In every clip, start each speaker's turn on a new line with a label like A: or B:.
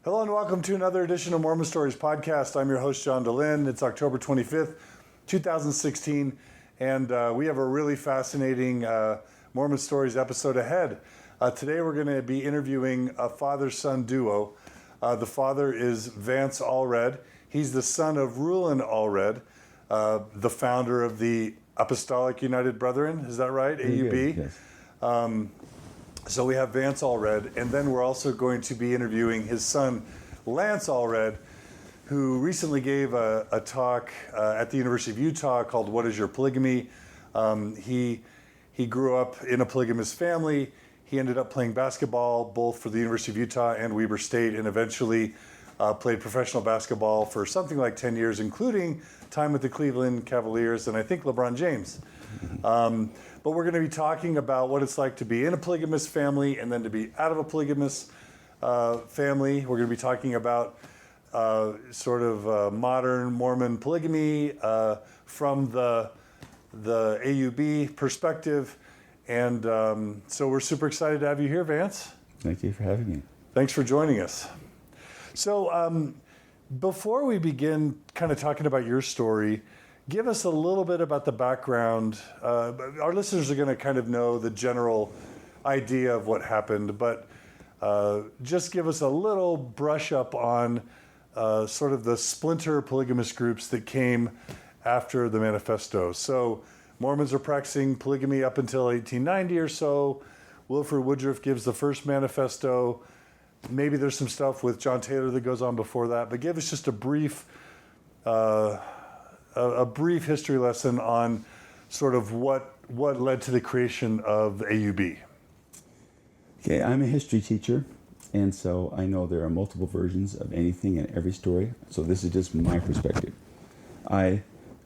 A: Hello and welcome to another edition of Mormon Stories Podcast. I'm your host, John DeLynn. It's October 25th, 2016, and we have a really fascinating Mormon Stories episode ahead. Today we're going to be interviewing a father-son duo. The father is Vance Allred. He's the son of Rulon Allred, the founder of the Apostolic United Brethren. Is that right? AUB?
B: Yes.
A: So we have Vance Allred, and then we're also going to be interviewing his son, Lance Allred, who recently gave a talk at the University of Utah called "What is Your Polygamy?" He grew up in a polygamist family. He ended up playing basketball both for the University of Utah and Weber State, and eventually played professional basketball for something like 10 years, including time with the Cleveland Cavaliers and I think LeBron James. But we're going to be talking about what it's like to be in a polygamous family and then to be out of a polygamous family. We're going to be talking about modern Mormon polygamy from the AUB perspective. And so we're super excited to have you here, Vance.
B: Thank you for having me.
A: Thanks for joining us. So before we begin kind of talking about your story, give us a little bit about the background. Our listeners are going to kind of know the general idea of what happened, but just give us a little brush up on sort of the splinter polygamous groups that came after the manifesto. So Mormons are practicing polygamy up until 1890 or so. Wilford Woodruff gives the first manifesto. Maybe there's some stuff with John Taylor that goes on before that, but give us just a brief history lesson on sort of what led to the creation of AUB.
B: Okay, I'm a history teacher, and so I know there are multiple versions of anything and every story, so this is just my perspective. I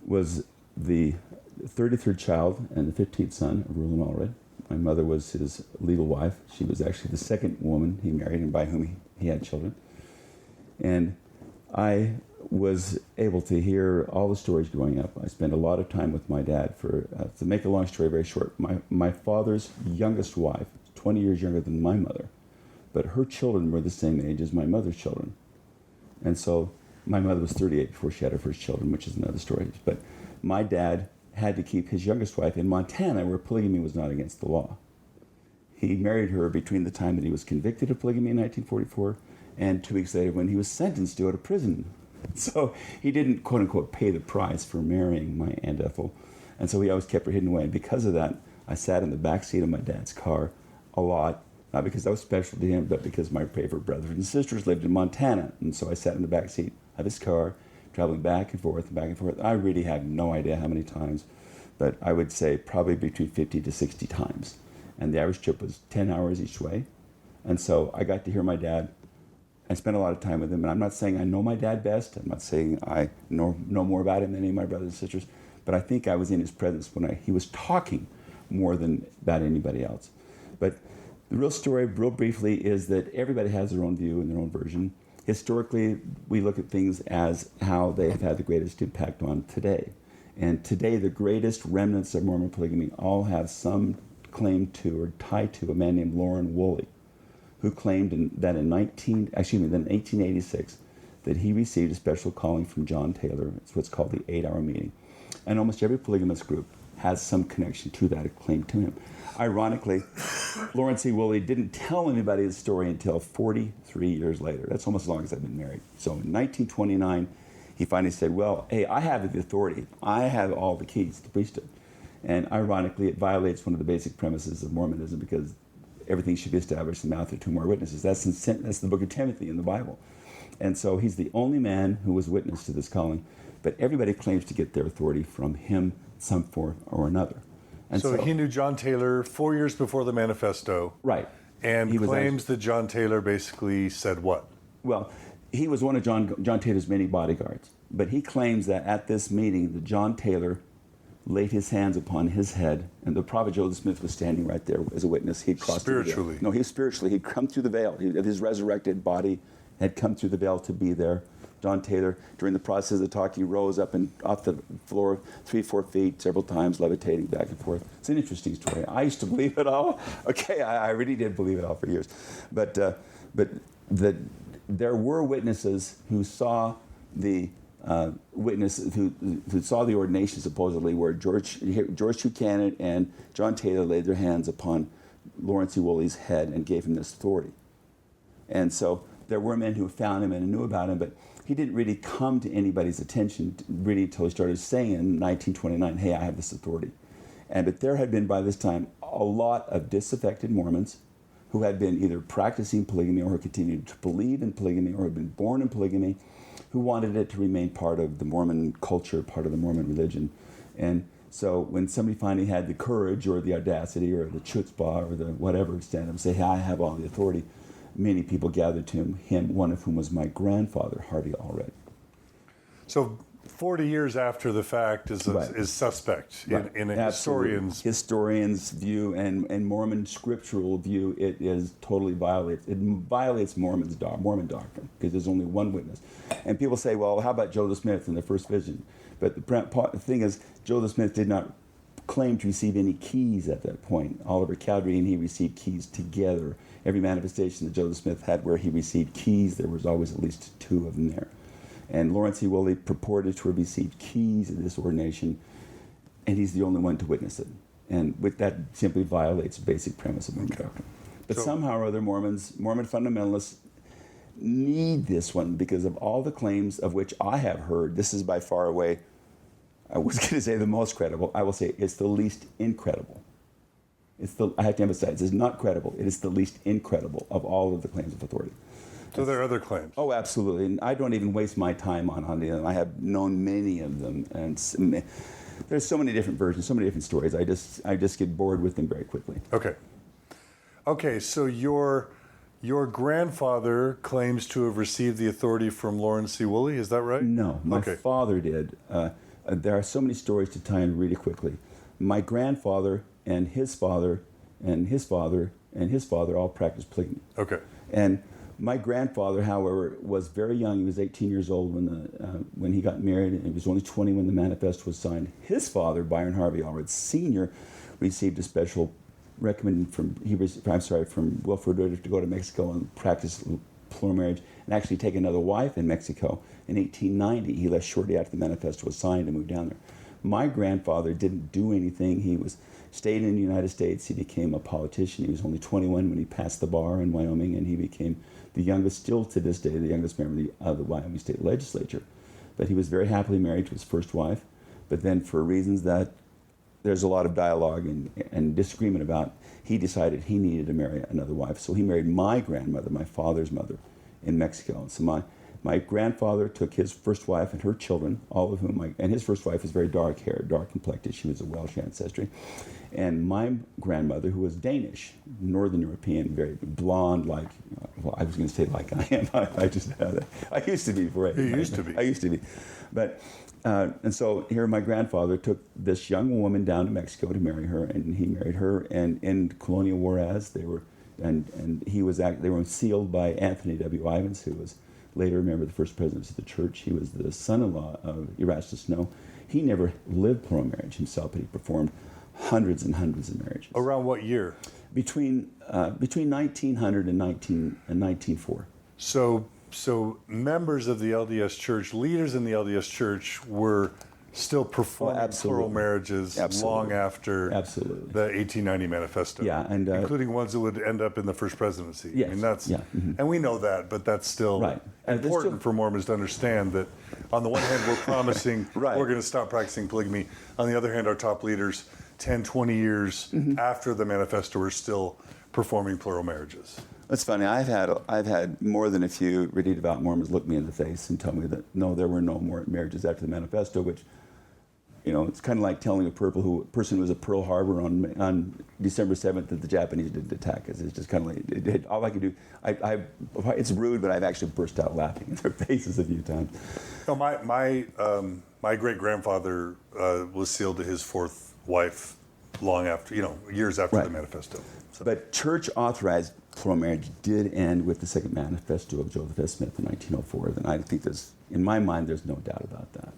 B: was the 33rd child and the 15th son of Rulon Allred. My mother was his legal wife. She was actually the second woman he married and by whom he had children. And I was able to hear all the stories growing up. I spent a lot of time with my dad. To make a long story very short, my father's youngest wife, 20 years younger than my mother, but her children were the same age as my mother's children. And so my mother was 38 before she had her first children, which is another story. But my dad had to keep his youngest wife in Montana, where polygamy was not against the law. He married her between the time that he was convicted of polygamy in 1944 and 2 weeks later when he was sentenced to go to prison. So he didn't, quote unquote, pay the price for marrying my Aunt Ethel. And so he always kept her hidden away. And because of that, I sat in the back seat of my dad's car a lot, not because I was special to him, but because my favorite brothers and sisters lived in Montana. And so I sat in the back seat of his car, traveling back and forth and back and forth. I really have no idea how many times, but I would say probably between 50 to 60 times. And the average trip was 10 hours each way. And so I got to hear my dad. I spent a lot of time with him, and I'm not saying I know my dad best. I'm not saying I know more about him than any of my brothers and sisters, but I think I was in his presence when he was talking more than about anybody else. But the real story, real briefly, is that everybody has their own view and their own version. Historically, we look at things as how they have had the greatest impact on today. And today, the greatest remnants of Mormon polygamy all have some claim to or tie to a man named Loren Woolley, who claimed that in 1886 that he received a special calling from John Taylor. It's what's called the 8-hour meeting. And almost every polygamous group has some connection to that claim to him. Ironically, Loren C. Woolley didn't tell anybody the story until 43 years later. That's almost as long as I've been married. So in 1929, he finally said, well, hey, I have the authority. I have all the keys to the priesthood. And ironically, it violates one of the basic premises of Mormonism because everything should be established in the mouth of 2 more witnesses. That's the book of Timothy in the Bible. And so he's the only man who was witness to this calling. But everybody claims to get their authority from him, some form or another. And
A: so he knew John Taylor 4 years before the manifesto.
B: Right.
A: And he claims that John Taylor basically said what?
B: Well, he was one of John Taylor's many bodyguards. But he claims that at this meeting that John Taylor laid his hands upon his head, and the prophet Joseph Smith was standing right there as a witness. He'd crossed
A: spiritually.
B: No, he was spiritually. He'd come through the veil. His resurrected body had come through the veil to be there. John Taylor, during the process of the talk, he rose up and off the floor 3-4 feet several times, levitating back and forth. It's an interesting story. I used to believe it all. Okay, I really did believe it all for years. But there were witnesses who saw the who saw the ordination supposedly where George Buchanan and John Taylor laid their hands upon Lawrence E. Woolley's head and gave him this authority. And so there were men who found him and knew about him, but he didn't really come to anybody's attention really until he started saying in 1929, hey, I have this authority. But there had been by this time a lot of disaffected Mormons who had been either practicing polygamy or who continued to believe in polygamy or had been born in polygamy, who wanted it to remain part of the Mormon culture, part of the Mormon religion. And so when somebody finally had the courage or the audacity or the chutzpah or the whatever, stand up and say, hey, I have all the authority, many people gathered to him, one of whom was my grandfather, Harvey Allred.
A: So 40 years after the fact is suspect in a historian's
B: view and Mormon scriptural view. It is totally violates Mormon doctrine because there's only one witness. And people say, well, how about Joseph Smith in the first vision? But the thing is, Joseph Smith did not claim to receive any keys at that point. Oliver Cowdery and he received keys together. Every manifestation that Joseph Smith had where he received keys, there was always at least two of them there. And Lawrence E. Woolley purported to have received keys in this ordination, and he's the only one to witness it. And with that simply violates the basic premise of Mormon doctrine. But somehow or other, Mormon fundamentalists need this one because of all the claims of which I have heard. This is by far away, I was going to say the most credible. I will say it's the least incredible. I have to emphasize, it's not credible. It is the least incredible of all of the claims of authority.
A: So there are other claims.
B: Oh, absolutely. And I don't even waste my time on them. I have known many of them. And there's so many different versions, so many different stories. I just get bored with them very quickly.
A: Okay, so your grandfather claims to have received the authority from Lawrence C. Woolley, is that right?
B: No, my father did. There are so many stories to tie in really quickly. My grandfather and his father and his father and his father all practiced polygamy.
A: Okay.
B: And my grandfather, however, was very young. He was 18 years old when he got married, and he was only 20 when the manifest was signed. His father, Byron Harvey Allred Sr., received a special recommendation from Wilford to go to Mexico and practice plural marriage and actually take another wife in Mexico. In 1890, he left shortly after the manifesto was signed and moved down there. My grandfather didn't do anything. He stayed in the United States. He became a politician. He was only 21 when he passed the bar in Wyoming, and he became the youngest, still to this day, the youngest member of the Wyoming State Legislature. But he was very happily married to his first wife. But then for reasons that there's a lot of dialogue and disagreement about, he decided he needed to marry another wife. So he married my grandmother, my father's mother, in Mexico. So my grandfather took his first wife and her children, all of whom, and his first wife was very dark-haired, dark-complected. She was of Welsh ancestry. And my grandmother, who was Danish, Northern European, very blonde, I was going to say like I am. I used to be before.
A: You used to be.
B: I used to be. But, and so here my grandfather took this young woman down to Mexico to marry her, and he married her. And in Colonial Juarez, they were sealed by Anthony W. Ivins, who was later a member of the first presidency of the church. He was the son-in-law of Erastus Snow. He never lived plural marriage himself, but he performed hundreds and hundreds of marriages.
A: Around what year?
B: Between 1900 and 1904.
A: So members of the LDS Church, leaders in the LDS Church, were still performing plural marriages long after the 1890 manifesto.
B: Yeah, and
A: including ones that would end up in the first presidency.
B: Yes,
A: I mean, and we know that, but that's still important for Mormons to understand that on the one hand, we're promising we're going to stop practicing polygamy. On the other hand, our top leaders, 10, 20 years after the manifesto, are still performing plural marriages.
B: That's funny. I've had more than a few really devout Mormons look me in the face and tell me that no, there were no more marriages after the manifesto, which, it's kind of like telling a person who was at Pearl Harbor on December 7th that the Japanese didn't attack us. It's just kind of like, all I can do, it's rude, but I've actually burst out laughing in their faces a few times.
A: No, my great-grandfather was sealed to his fourth wife long after, years after the manifesto. So.
B: But church-authorized plural marriage did end with the second manifesto of Joseph S. Smith in 1904. And I think in my mind, there's no doubt about that.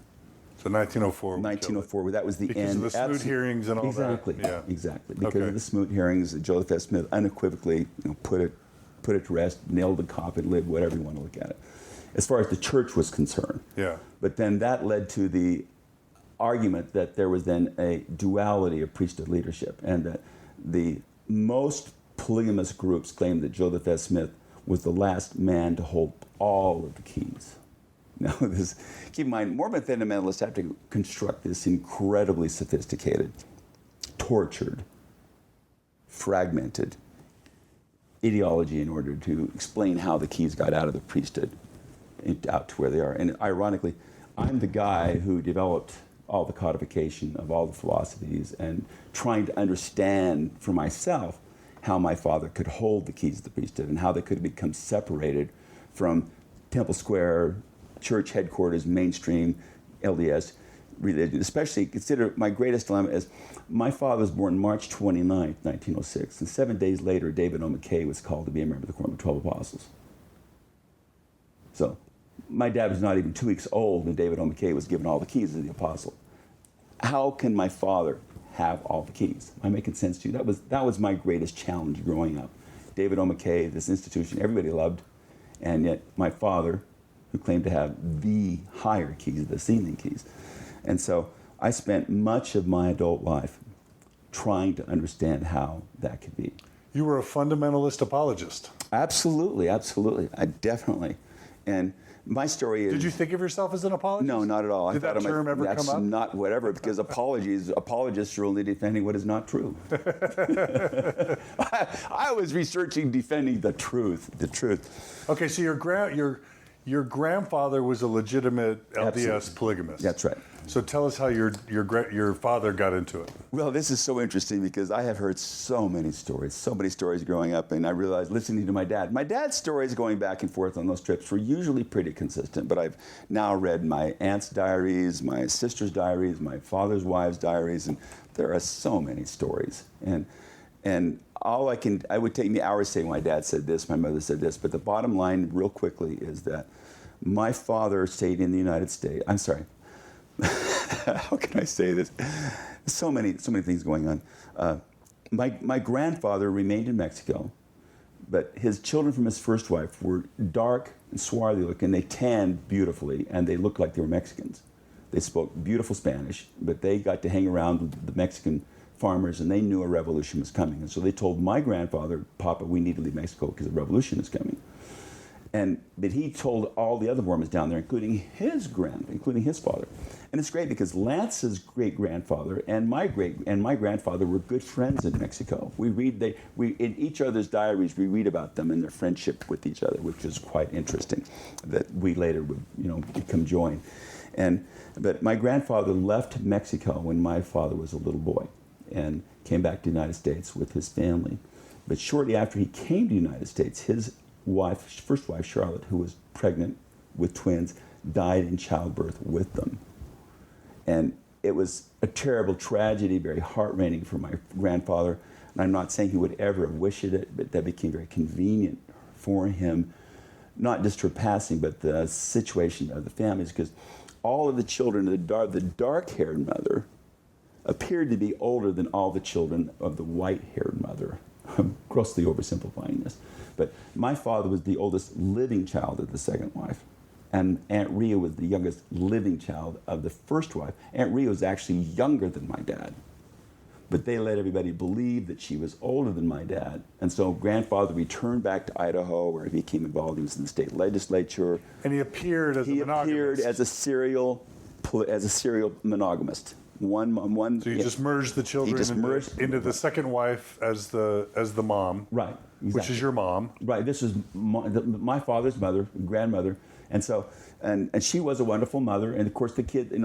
A: So 1904.
B: 1904, that was the
A: because
B: end.
A: Because of the Smoot hearings and all
B: that.
A: Yeah.
B: Exactly. Because of the Smoot hearings, Joseph S. Smith unequivocally put it put it to rest, nailed the coffin lid, whatever you want to look at it, as far as the church was concerned.
A: Yeah.
B: But then that led to the argument that there was then a duality of priesthood leadership, and that the most polygamous groups claimed that Joseph S. Smith was the last man to hold all of the keys. Now, keep in mind, Mormon fundamentalists have to construct this incredibly sophisticated, tortured, fragmented ideology in order to explain how the keys got out of the priesthood out to where they are. And ironically, I'm the guy who developed all the codification of all the philosophies and trying to understand for myself how my father could hold the keys of the priesthood and how they could become separated from Temple Square, church headquarters, mainstream LDS religion. Especially consider my greatest dilemma is my father was born March 29th, 1906, and 7 days later, David O. McKay was called to be a member of the Quorum of 12 Apostles. So my dad was not even 2 weeks old when David O. McKay was given all the keys of the apostle. How can my father have all the keys? Am I making sense to you? That was my greatest challenge growing up. David O. McKay, this institution everybody loved, and yet my father, who claimed to have the higher keys, the sealing keys. And so I spent much of my adult life trying to understand how that could be.
A: You were a fundamentalist apologist.
B: Absolutely, absolutely. I definitely. And my story is...
A: Did you think of yourself as an apologist?
B: No, not at all.
A: Did that term ever come up?
B: That's not whatever, because apologists are only defending what is not true. I was researching defending the truth.
A: Okay, so your grandfather was a legitimate LDS
B: Absolutely.
A: polygamist.
B: That's right.
A: So tell us how your father got into it.
B: Well, this is so interesting because I have heard so many stories growing up, and I realized listening to my dad's stories going back and forth on those trips were usually pretty consistent, but I've now read my aunt's diaries, my sister's diaries, my father's wife's diaries, and there are so many stories. And it would take me hours saying my dad said this, my mother said this, but the bottom line real quickly is that my father stayed in the United States. I'm sorry. How can I say this? So many things going on. My grandfather remained in Mexico, but his children from his first wife were dark and swarthy looking. They tanned beautifully, and they looked like they were Mexicans. They spoke beautiful Spanish, but they got to hang around with the Mexican farmers, and they knew a revolution was coming. And so they told my grandfather, Papa, we need to leave Mexico because a revolution is coming. But he told all the other Mormons down there, including his father. And it's great because Lance's great-grandfather and my grandfather were good friends in Mexico. In each other's diaries, we read about them and their friendship with each other, which is quite interesting, that we later would, become joined. But my grandfather left Mexico when my father was a little boy and came back to the United States with his family. But shortly after he came to the United States, his first wife, Charlotte, who was pregnant with twins, died in childbirth with them. And it was a terrible tragedy, very heart-rending for my grandfather. And I'm not saying he would ever have wished it, but that became very convenient for him, not just her passing, but the situation of the families, because all of the children, the dark-haired mother appeared to be older than all the children of the white-haired mother. I'm grossly oversimplifying this. But my father was the oldest living child of the second wife. And Aunt Rhea was the youngest living child of the first wife. Aunt Rhea was actually younger than my dad. But they let everybody believe that she was older than my dad. And so grandfather returned back to Idaho, where he became involved. He was in the state legislature.
A: And he appeared as a monogamist. He appeared
B: as a serial monogamist.
A: So you just merged the children into the second wife as the mom.
B: Right. Exactly.
A: Which is your mom.
B: Right. This is my father's mother, grandmother. And so, and she was a wonderful mother. And of course the kid, and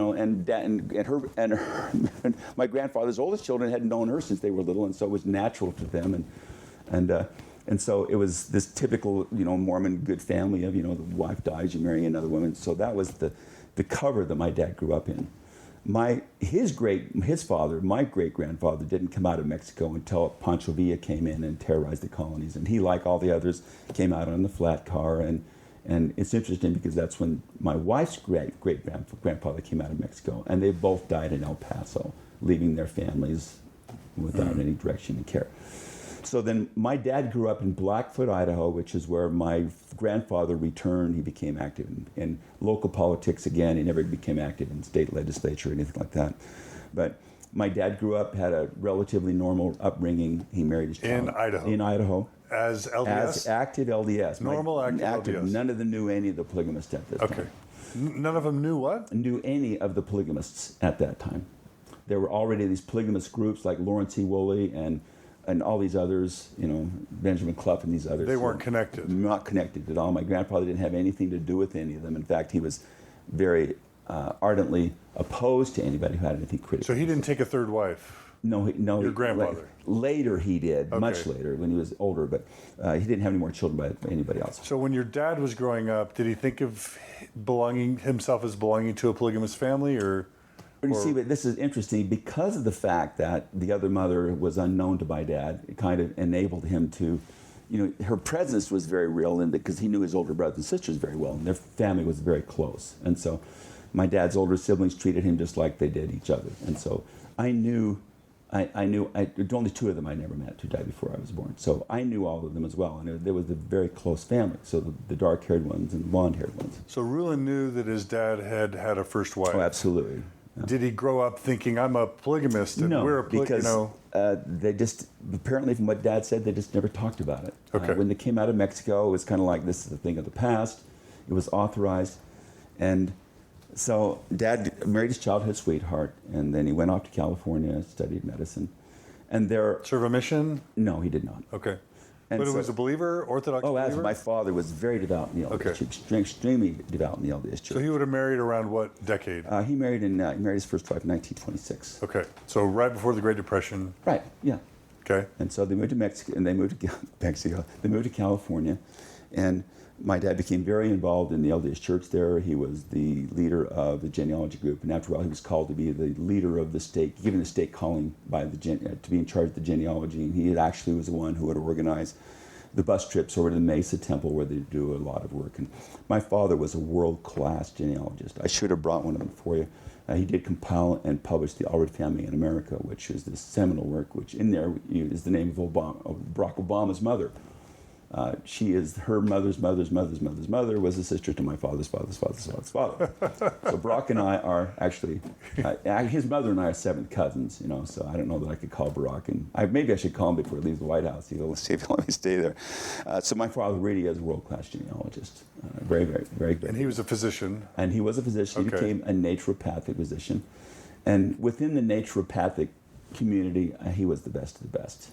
B: my grandfather's oldest children had known her since they were little. And so it was natural to them. And so it was this typical, Mormon good family of, the wife dies, you marry another woman. So that was the cover that my dad grew up in. His father, my great-grandfather, didn't come out of Mexico until Pancho Villa came in and terrorized the colonies. And he, like all the others, came out on the flat car. And it's interesting because that's when my wife's great-grandfather came out of Mexico. And they both died in El Paso, leaving their families without any direction and care. So then my dad grew up in Blackfoot, Idaho, which is where my grandfather returned. He became active in local politics again. He never became active in state legislature or anything like that. But my dad grew up, had a relatively normal upbringing. He married his child.
A: In Idaho?
B: In Idaho.
A: As LDS?
B: As active LDS.
A: Normal active LDS.
B: None of them knew any of the polygamists at this time.
A: None of them knew what?
B: Knew any of the polygamists at that time. There were already these polygamist groups like Lawrence E. Woolley and all these others, Benjamin Clough and these others.
A: They weren't connected.
B: Not connected at all. My grandfather didn't have anything to do with any of them. In fact, he was very ardently opposed to anybody who had anything critical.
A: So he didn't take a third wife?
B: No.
A: Your grandfather?
B: Later he did,
A: Okay.
B: much later when he was older, but he didn't have any more children by anybody else.
A: So when your dad was growing up, did he think of himself as belonging to a polygamous family, or?
B: You see, but this is interesting because of the fact that the other mother was unknown to my dad. It kind of enabled him to, her presence was very real, and because he knew his older brothers and sisters very well, and their family was very close. And so, my dad's older siblings treated him just like they did each other. And so, I knew only two of them I never met who died before I was born. So I knew all of them as well, and there was a very close family. So the dark-haired ones and the blonde-haired ones.
A: So Rulon knew that his dad had a first wife.
B: Oh, absolutely.
A: Did he grow up thinking I'm a polygamist and
B: no,
A: we're a
B: because they just, apparently from what Dad said, they just never talked about it.
A: Okay.
B: When they came out of Mexico, it was kind of like, this is a thing of the past. It was authorized. And so Dad married his childhood sweetheart, and then he went off to California, studied medicine. And there...
A: Serve a mission?
B: No, he did not.
A: Okay.
B: And
A: But he
B: so-
A: was a believer, Orthodox believer?
B: My father was very devout in the LDS
A: Okay.
B: Church, extremely devout in the LDS Church.
A: So he would have married around what decade?
B: He married his first wife in 1926.
A: Okay. So right before the Great Depression.
B: Right, yeah.
A: Okay.
B: And so they moved to Mexico, and they moved to Mexico. They moved to California, and my dad became very involved in the LDS Church there. He was the leader of the genealogy group, and after a while, he was called to be the leader of the stake, given the stake calling by to be in charge of the genealogy. And he actually was the one who would organize the bus trips over to the Mesa Temple, where they do a lot of work. And my father was a world-class genealogist. I should have brought one of them for you. He did compile and publish the Allred Family in America, which is this seminal work, which in there is the name of Barack Obama's mother. She is her mother's mother's mother's mother's mother was a sister to my father's father's father's father's father. So Barack and I are actually, his mother and I are seventh cousins, so I don't know that I could call Barack, and maybe I should call him before he leaves the White House. Let's see if he'll let me stay there. So my father really is a world-class genealogist. Very, very, very good.
A: And he was a physician.
B: And he was a physician.
A: Okay.
B: He became a naturopathic physician. And within the naturopathic community, he was the best of the best.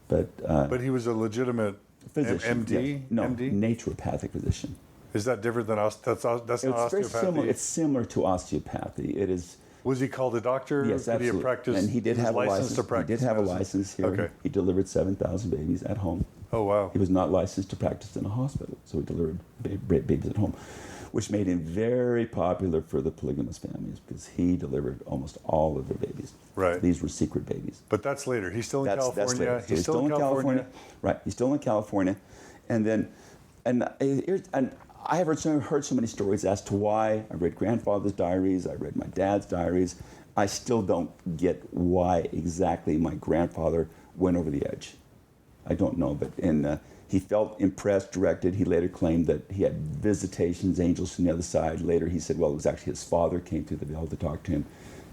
A: But he was a legitimate
B: physician.
A: MD?
B: Yes. No,
A: MD?
B: naturopathic physician.
A: Is that different than that's not
B: It's very
A: osteopathy?
B: similar. It's similar to osteopathy. It is.
A: Was he called a doctor?
B: Yes,
A: Did
B: absolutely.
A: He practice?
B: And he did
A: was
B: have a
A: licensed
B: license.
A: To practice
B: he did have
A: medicine?
B: a license here.
A: Okay.
B: He delivered 7,000 babies at home.
A: Oh wow.
B: He was not licensed to practice in a hospital, so he delivered babies at home, which made him very popular for the polygamous families because he delivered almost all of their babies.
A: Right.
B: These were secret babies.
A: But that's later. He's still in California.
B: That's later. So
A: He's still in California.
B: Right. He's still in California, and I have heard so many stories as to why. I read grandfather's diaries. I read my dad's diaries. I still don't get why exactly my grandfather went over the edge. I don't know, but he felt impressed, directed. He later claimed that he had visitations, angels from the other side. Later he said, well, it was actually his father came through the veil to talk to him,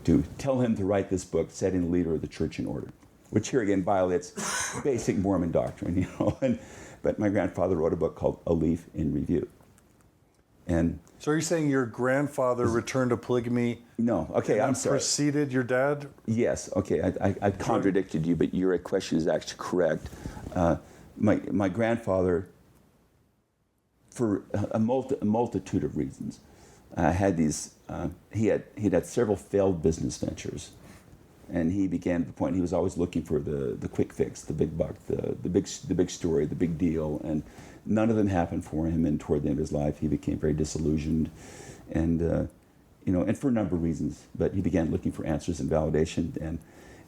B: to tell him to write this book, setting the leader of the church in order, which here again violates basic Mormon doctrine, But my grandfather wrote a book called A Leaf in Review. And
A: So are you saying your grandfather returned to polygamy?
B: no, okay, I'm sorry.
A: Preceded your dad?
B: Yes, okay, I contradicted you, but your question is actually correct. My grandfather, for a multitude of reasons, had these. He had several failed business ventures, and he began at the point he was always looking for the quick fix, the big buck, the big story, the big deal, and none of them happened for him. And toward the end of his life, he became very disillusioned, and and for a number of reasons. But he began looking for answers and validation.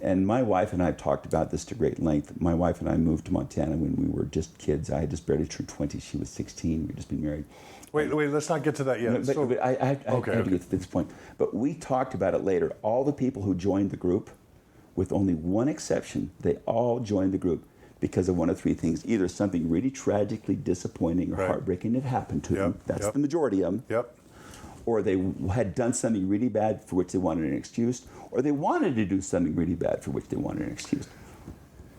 B: And my wife and I have talked about this to great length. My wife and I moved to Montana when we were just kids. I had just barely turned 20. She was 16. We'd just been married.
A: Wait, let's not get to that yet.
B: But I had to get to this point. But we talked about it later. All the people who joined the group, with only one exception, they all joined the group because of one of three things. Either something really tragically disappointing or
A: Right.
B: heartbreaking had happened to them. That's
A: Yep.
B: the majority of them.
A: Yep.
B: Or they had done something really bad for which they wanted an excuse, or they wanted to do something really bad for which they wanted an excuse.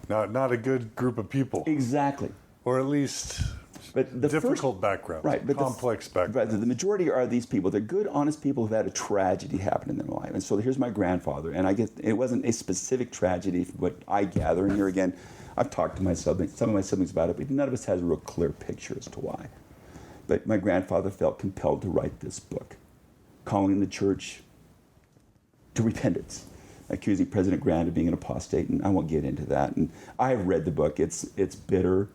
A: Not a good group of people,
B: Exactly.
A: or at least
B: But the
A: difficult background,
B: right, but
A: complex background.
B: Right, the majority are these people. They're good, honest people who've had a tragedy happen in their life. And so here's my grandfather, and I get it wasn't a specific tragedy, what I gather. And here again, I've talked to some of my siblings about it, but none of us has a real clear picture as to why. But my grandfather felt compelled to write this book, calling the church to repentance, accusing President Grant of being an apostate, and I won't get into that. And I've read the book. It's bitter.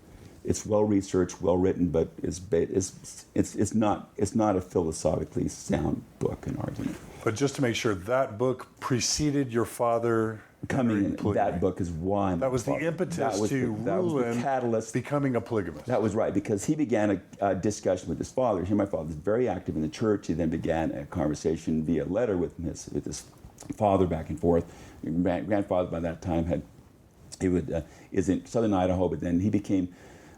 B: It's well researched, well written, but it's not a philosophically sound book and argument.
A: But just to make sure, that book preceded your father
B: Coming in,
A: polygamy.
B: that book is why
A: That was the impetus
B: that was
A: to
B: that was the
A: Rulon
B: catalyst.
A: becoming a polygamist.
B: That was right, because he began a discussion with his father. Here, my father was very active in the church. He then began a conversation via letter with his father back and forth. Grandfather by that time is in southern Idaho, but then he became.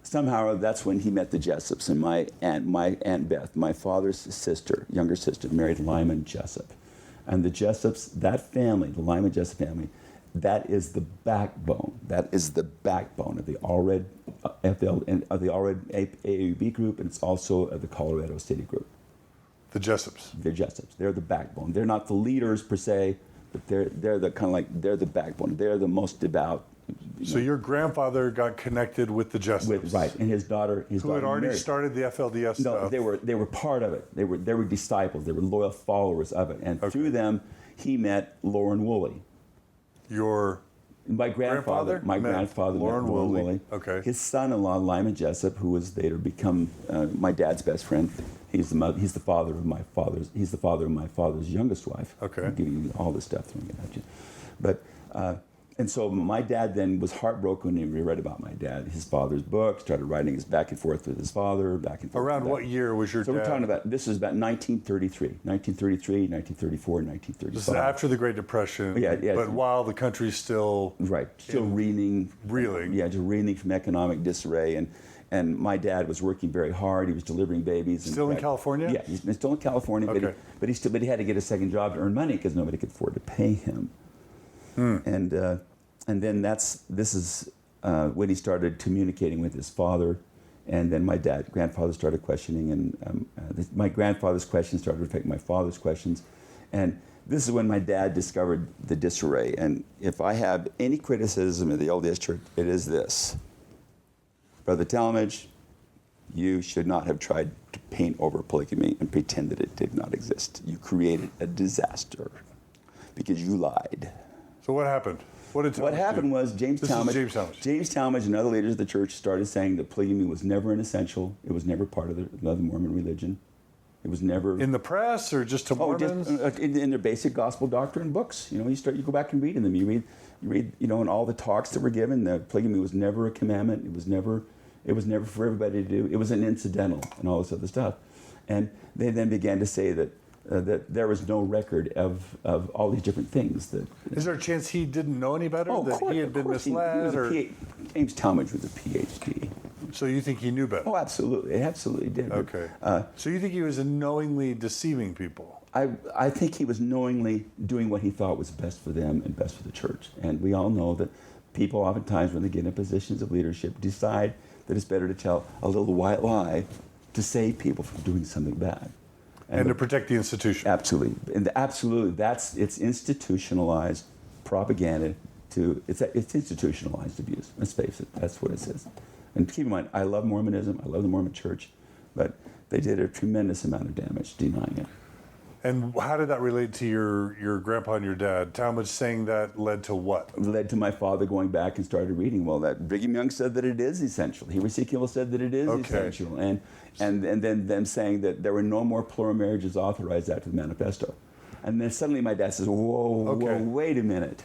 B: Somehow that's when he met the Jessups, and my aunt Beth, my father's sister, younger sister, married Lyman Jessup, and the Jessups, that family, the Lyman Jessup family, that is the backbone. That is the backbone of the Allred FL and of the Allred AUB group, and it's also of the Colorado City group.
A: The Jessups.
B: They're Jessups. They're the backbone. They're not the leaders per se, but they're the kind of like they're the backbone. They're the most devout.
A: So your grandfather got connected with the Jessups,
B: Right, and his daughter,
A: who had already
B: married.
A: started the FLDS
B: No,
A: stuff.
B: they were part of it. They were disciples. They were loyal followers of it, and through them, he met Lauren Woolley.
A: Your
B: My grandfather met
A: Lauren Woolley. Okay.
B: His son-in-law, Lyman Jessup, who was later become my dad's best friend. He's the father of my father's youngest wife.
A: Okay.
B: I'm giving you all this stuff throwing it at you, but. And so my dad then was heartbroken when he read about my dad, his father's book, started writing his back and forth with his father, back and forth.
A: Around what year was your dad?
B: So we're talking about, this is about 1933, 1934, 1935.
A: This is after the Great Depression,
B: Yeah.
A: but while the country's still
B: Right, still reeling.
A: Reeling.
B: Just reeling from economic disarray. And my dad was working very hard. He was delivering babies.
A: Still in California?
B: Yeah, he's still in California,
A: Okay.
B: but he had to get a second job to earn money because nobody could afford to pay him. And then this is when he started communicating with his father, and then my grandfather started questioning, and my grandfather's questions started to affect my father's questions, and this is when my dad discovered the disarray. And if I have any criticism of the LDS Church, it is this: Brother Talmadge, you should not have tried to paint over polygamy and pretend that it did not exist. You created a disaster because you lied.
A: So what happened? What
B: happened was James Talmadge and other leaders of the church started saying that polygamy was never an essential. It was never part of the Mormon religion. It was never
A: in the press or just to Mormons.
B: In their basic gospel doctrine books. You go back and read in them. You read in all the talks that were given. That polygamy was never a commandment. It was never for everybody to do. It was an incidental and all this other stuff. And they then began to say that there was no record of all these different things.
A: Is there a chance he didn't know any better?
B: Of course,
A: he had been misled?
B: James Talmadge was a PhD.
A: So you think he knew better?
B: Oh, absolutely. It absolutely did.
A: Okay. So you think he was knowingly deceiving people?
B: I think he was knowingly doing what he thought was best for them and best for the church. And we all know that people oftentimes, when they get in positions of leadership, decide that it's better to tell a little white lie to save people from doing something bad.
A: And to protect the institution.
B: Absolutely. And it's institutionalized propaganda it's institutionalized abuse. Let's face it, that's what it is. And keep in mind, I love Mormonism, I love the Mormon church, but they did a tremendous amount of damage denying it.
A: And how did that relate to your grandpa and your dad? Talmadge saying that led to what?
B: It led to my father going back and started reading. Well, that Brigham Young said that it is essential. Heber Kimball said that it is essential. And then them saying that there were no more plural marriages authorized after the manifesto. And then suddenly my dad says, whoa, wait a minute.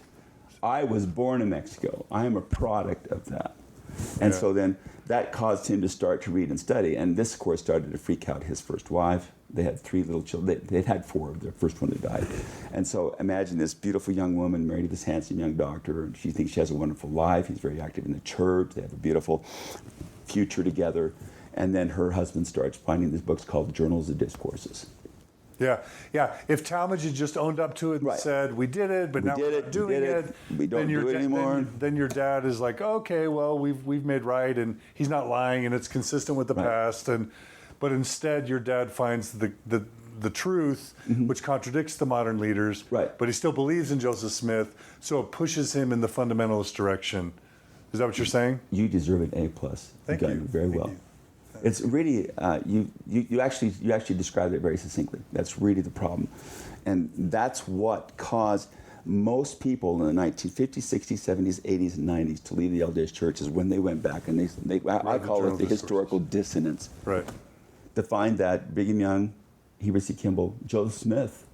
B: I was born in Mexico. I am a product of that. And so then that caused him to start to read and study. And this, of course, started to freak out his first wife. They had 3 little children. They'd had 4. The first one that died. And so imagine this beautiful young woman married to this handsome young doctor. And she thinks she has a wonderful life. He's very active in the church. They have a beautiful future together. And then her husband starts finding these books called Journals of Discourses.
A: Yeah. If Talmage had just owned up to it and
B: Right.
A: said, we did it, but now we're not doing it.
B: We don't do it anymore.
A: Then your dad is like, okay, well, we've made right, and he's not lying, and it's consistent with the
B: Right.
A: past. But instead, your dad finds the truth, which contradicts the modern leaders.
B: Right.
A: But he still believes in Joseph Smith, so it pushes him in the fundamentalist direction. Is that what you're saying?
B: You deserve an A+.
A: Thank
B: You've
A: you.
B: done very
A: Thank
B: well.
A: you.
B: It's really you actually described it very succinctly. That's really the problem, and that's what caused most people in the 1950s, 60s, 70s, 80s, and 90s to leave the LDS churches when they went back and I call it the historical dissonance.
A: Right.
B: To find that Brigham Young, Heber C. Kimball, Joseph Smith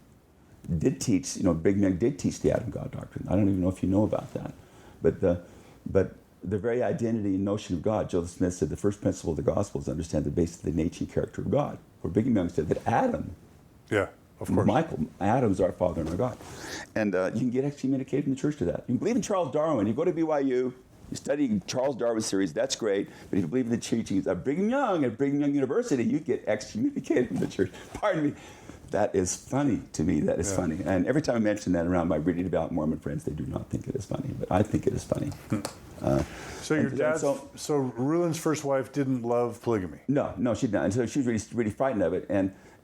B: did teach. Brigham Young did teach the Adam God doctrine. I don't even know if you know about that, but the very identity and notion of God, Joseph Smith said the first principle of the gospel is to understand the basic the nature and character of God. Where Brigham Young said that Adam,
A: Yeah, of course.
B: Adam's our Father and our God. And you can get excommunicated from the church to that. You can believe in Charles Darwin. You go to BYU, you study Charles Darwin's series, that's great. But if you believe in the teachings of Brigham Young at Brigham Young University, you get excommunicated from the church. Pardon me. That is funny to me. That is funny. And every time I mention that around my really devout Mormon friends, they do not think it is funny. But I think it is funny.
A: So your dad, so Rulon's first wife didn't love polygamy.
B: No, she didn't. And so she was really frightened of it.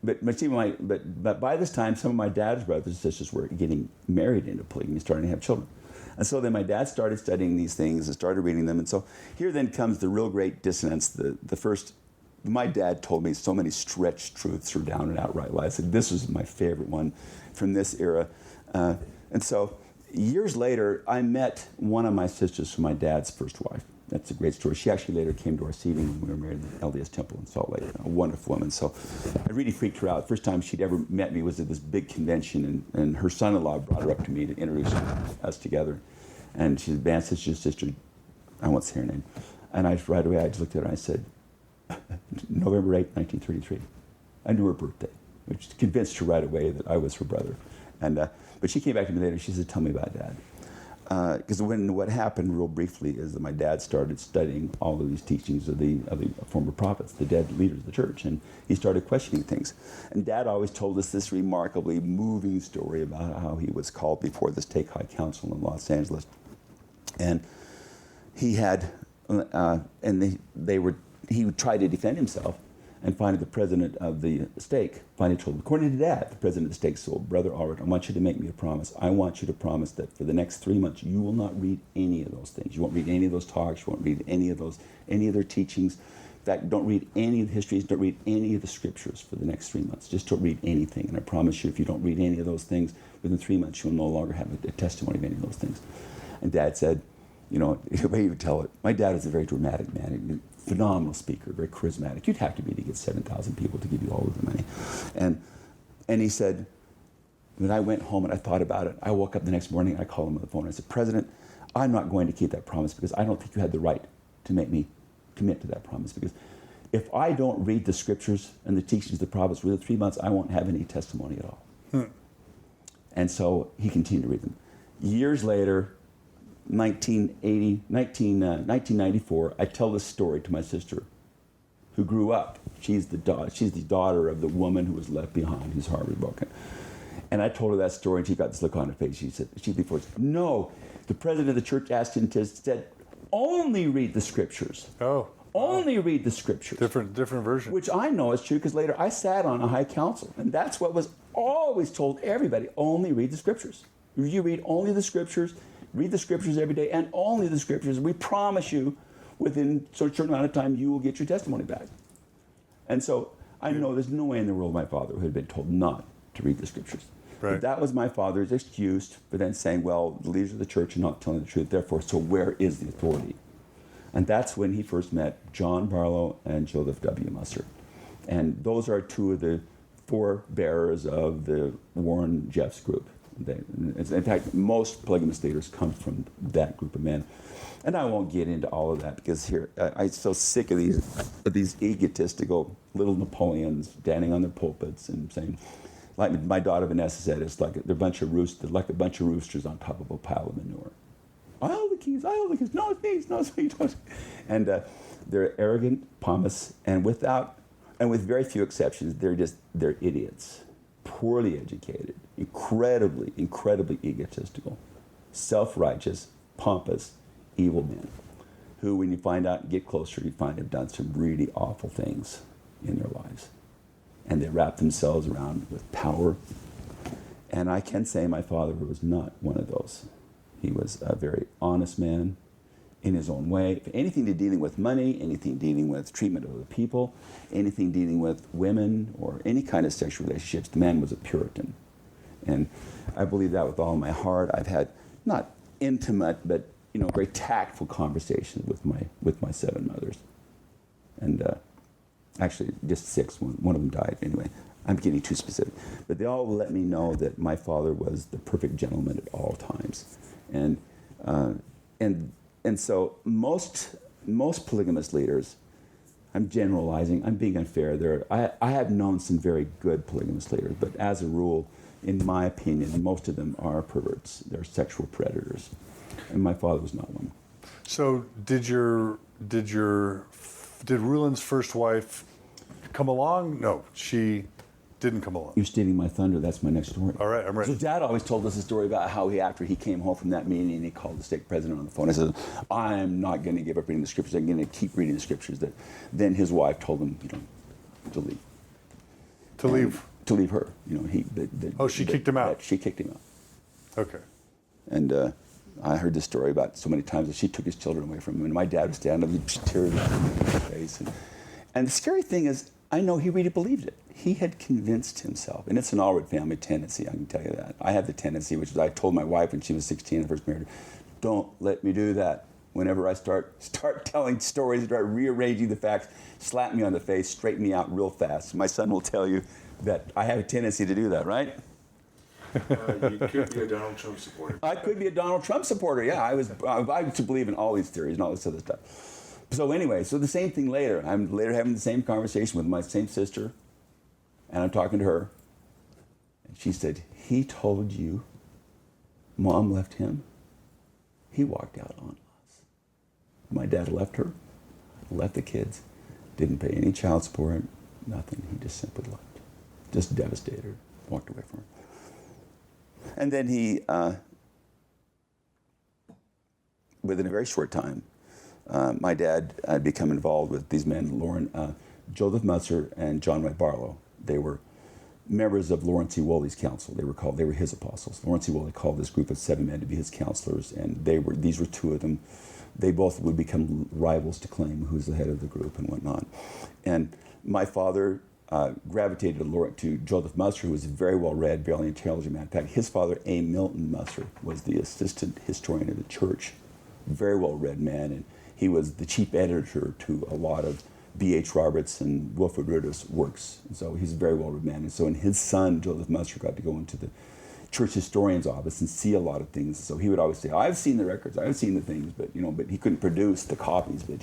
B: But by this time, some of my dad's brothers and sisters were getting married into polygamy, starting to have children. And so then my dad started studying these things and started reading them. And so here then comes the real great dissonance. My dad told me so many stretched truths or down and outright lies. And this was my favorite one from this era. And so years later, I met one of my sisters from my dad's first wife. That's a great story. She actually later came to our seating when we were married in the LDS Temple in Salt Lake. A wonderful woman. So I really freaked her out. First time she'd ever met me was at this big convention, and her son-in-law brought her up to me to introduce us together. And she said, Vance, this is your sister. I won't say her name. And right away, I just looked at her and I said, November 8th, 1933. I knew her birthday, which convinced her right away that I was her brother. But she came back to me later. She said, tell me about Dad. Because what happened real briefly is that my dad started studying all of these teachings of the former prophets, the dead leaders of the church, and he started questioning things. And Dad always told us this remarkably moving story about how he was called before the Stake High Council in Los Angeles. And he had, he would try to defend himself, and finally the president of the stake finally told him, according to Dad, the president of the stake said, Brother Allred, I want you to make me a promise. I want you to promise that for the next 3 months you will not read any of those things. You won't read any of those talks. You won't read any of their teachings. In fact, don't read any of the histories. Don't read any of the scriptures for the next 3 months. Just don't read anything. And I promise you, if you don't read any of those things, within 3 months you'll no longer have a testimony of any of those things. And Dad said, the way you would tell it, my dad is a very dramatic man, a phenomenal speaker, very charismatic. You'd have to be to get 7,000 people to give you all of the money. And he said, when I went home and I thought about it, I woke up the next morning, I called him on the phone, and I said, President, I'm not going to keep that promise because I don't think you had the right to make me commit to that promise, because if I don't read the scriptures and the teachings of the prophets within 3 months, I won't have any testimony at all. And so he continued to read them. Years later, 1994, I tell this story to my sister, who grew up. She's the daughter of the woman who was left behind, whose heart was broken. And I told her that story, and she got this look on her face. She said, no, the president of the church asked him to said, only read the scriptures.
A: Oh.
B: Only read the scriptures.
A: Different version.
B: Which I know is true because later I sat on a high council, and that's what was always told everybody, only read the scriptures. You read only the scriptures, read the scriptures every day, and only the scriptures. We promise you, within a certain amount of time, you will get your testimony back. And so I know there's no way in the world my father would have been told not to read the scriptures.
A: Right.
B: But that was my father's excuse for then saying, well, the leaders of the church are not telling the truth, therefore, so where is the authority? And that's when he first met John Barlow and Joseph W. Musser. And those are two of the forebearers of the Warren Jeffs group. In fact, most polygamist leaders come from that group of men. And I won't get into all of that because here I'm so sick of these egotistical little Napoleons standing on their pulpits and saying, like my daughter Vanessa said, it's like they're a bunch of roosters on top of a pile of manure. I hold the keys. No, it's me. No, it's me. And they're arrogant, pompous, and with very few exceptions, they're idiots, poorly educated, incredibly egotistical, self-righteous, pompous, evil men, who, when you find out and get closer, you find have done some really awful things in their lives. And they wrap themselves around with power. And I can say my father was not one of those. He was a very honest man in his own way. Anything to dealing with money, anything dealing with treatment of other people, anything dealing with women or any kind of sexual relationships, the man was a Puritan. And I believe that with all my heart. I've had not intimate, but very tactful conversations with my 7 mothers. And actually just 6, one of them died anyway. I'm getting too specific. But they all let me know that my father was the perfect gentleman at all times. And so most polygamist leaders, I'm generalizing, I'm being unfair. I have known some very good polygamist leaders, but as a rule, in my opinion, most of them are perverts. They're sexual predators. And my father was not one.
A: So did Rulon's first wife come along? No, she didn't come along.
B: You're stealing my thunder. That's my next story.
A: All right, I'm ready.
B: So Dad always told us a story about how after he came home from that meeting, he called the stake president on the phone. I said, I'm not going to give up reading the scriptures. I'm going to keep reading the scriptures. Then his wife told him, to leave.
A: To leave?
B: To leave her.
A: She kicked him out?
B: She kicked him out.
A: Okay.
B: And I heard this story about so many times that she took his children away from him. And my dad would stand up with tears in his face. And the scary thing is, I know he really believed it. He had convinced himself, and it's an Allred family tendency, I can tell you that. I have the tendency, which is I told my wife when she was 16 and first married her, don't let me do that. Whenever I start telling stories, start rearranging the facts, slap me on the face, straighten me out real fast. My son will tell you that I have a tendency to do that, right?
C: You could be a Donald Trump supporter.
B: I could be a Donald Trump supporter, yeah. I used to believe in all these theories and all this other stuff. So anyway, the same thing later. I'm later having the same conversation with my same sister, and I'm talking to her. And she said, he told you Mom left him? He walked out on us. My dad left her, left the kids, didn't pay any child support, nothing. He just simply left. Just devastated her, walked away from her. And then he, within a very short time, my dad had become involved with these men, Joseph Musser and John Wright Barlow. They were members of Lawrence E. Woolley's council. They were his apostles. Lawrence E. Woolley called this group of 7 men to be his counselors, and these were 2 of them. They both would become rivals to claim who's the head of the group and whatnot. And my father gravitated to Joseph Musser, who was a very well-read, very intelligent man. In fact, his father, A. Milton Musser, was the assistant historian of the church, very well-read man, and he was the chief editor to a lot of B.H. Roberts and Wilfred Rudolph's works. And so he's a very well-read man. And so his son, Joseph Musser, got to go into the church historian's office and see a lot of things. So he would always say, I've seen the records, I've seen the things, but he couldn't produce the copies, but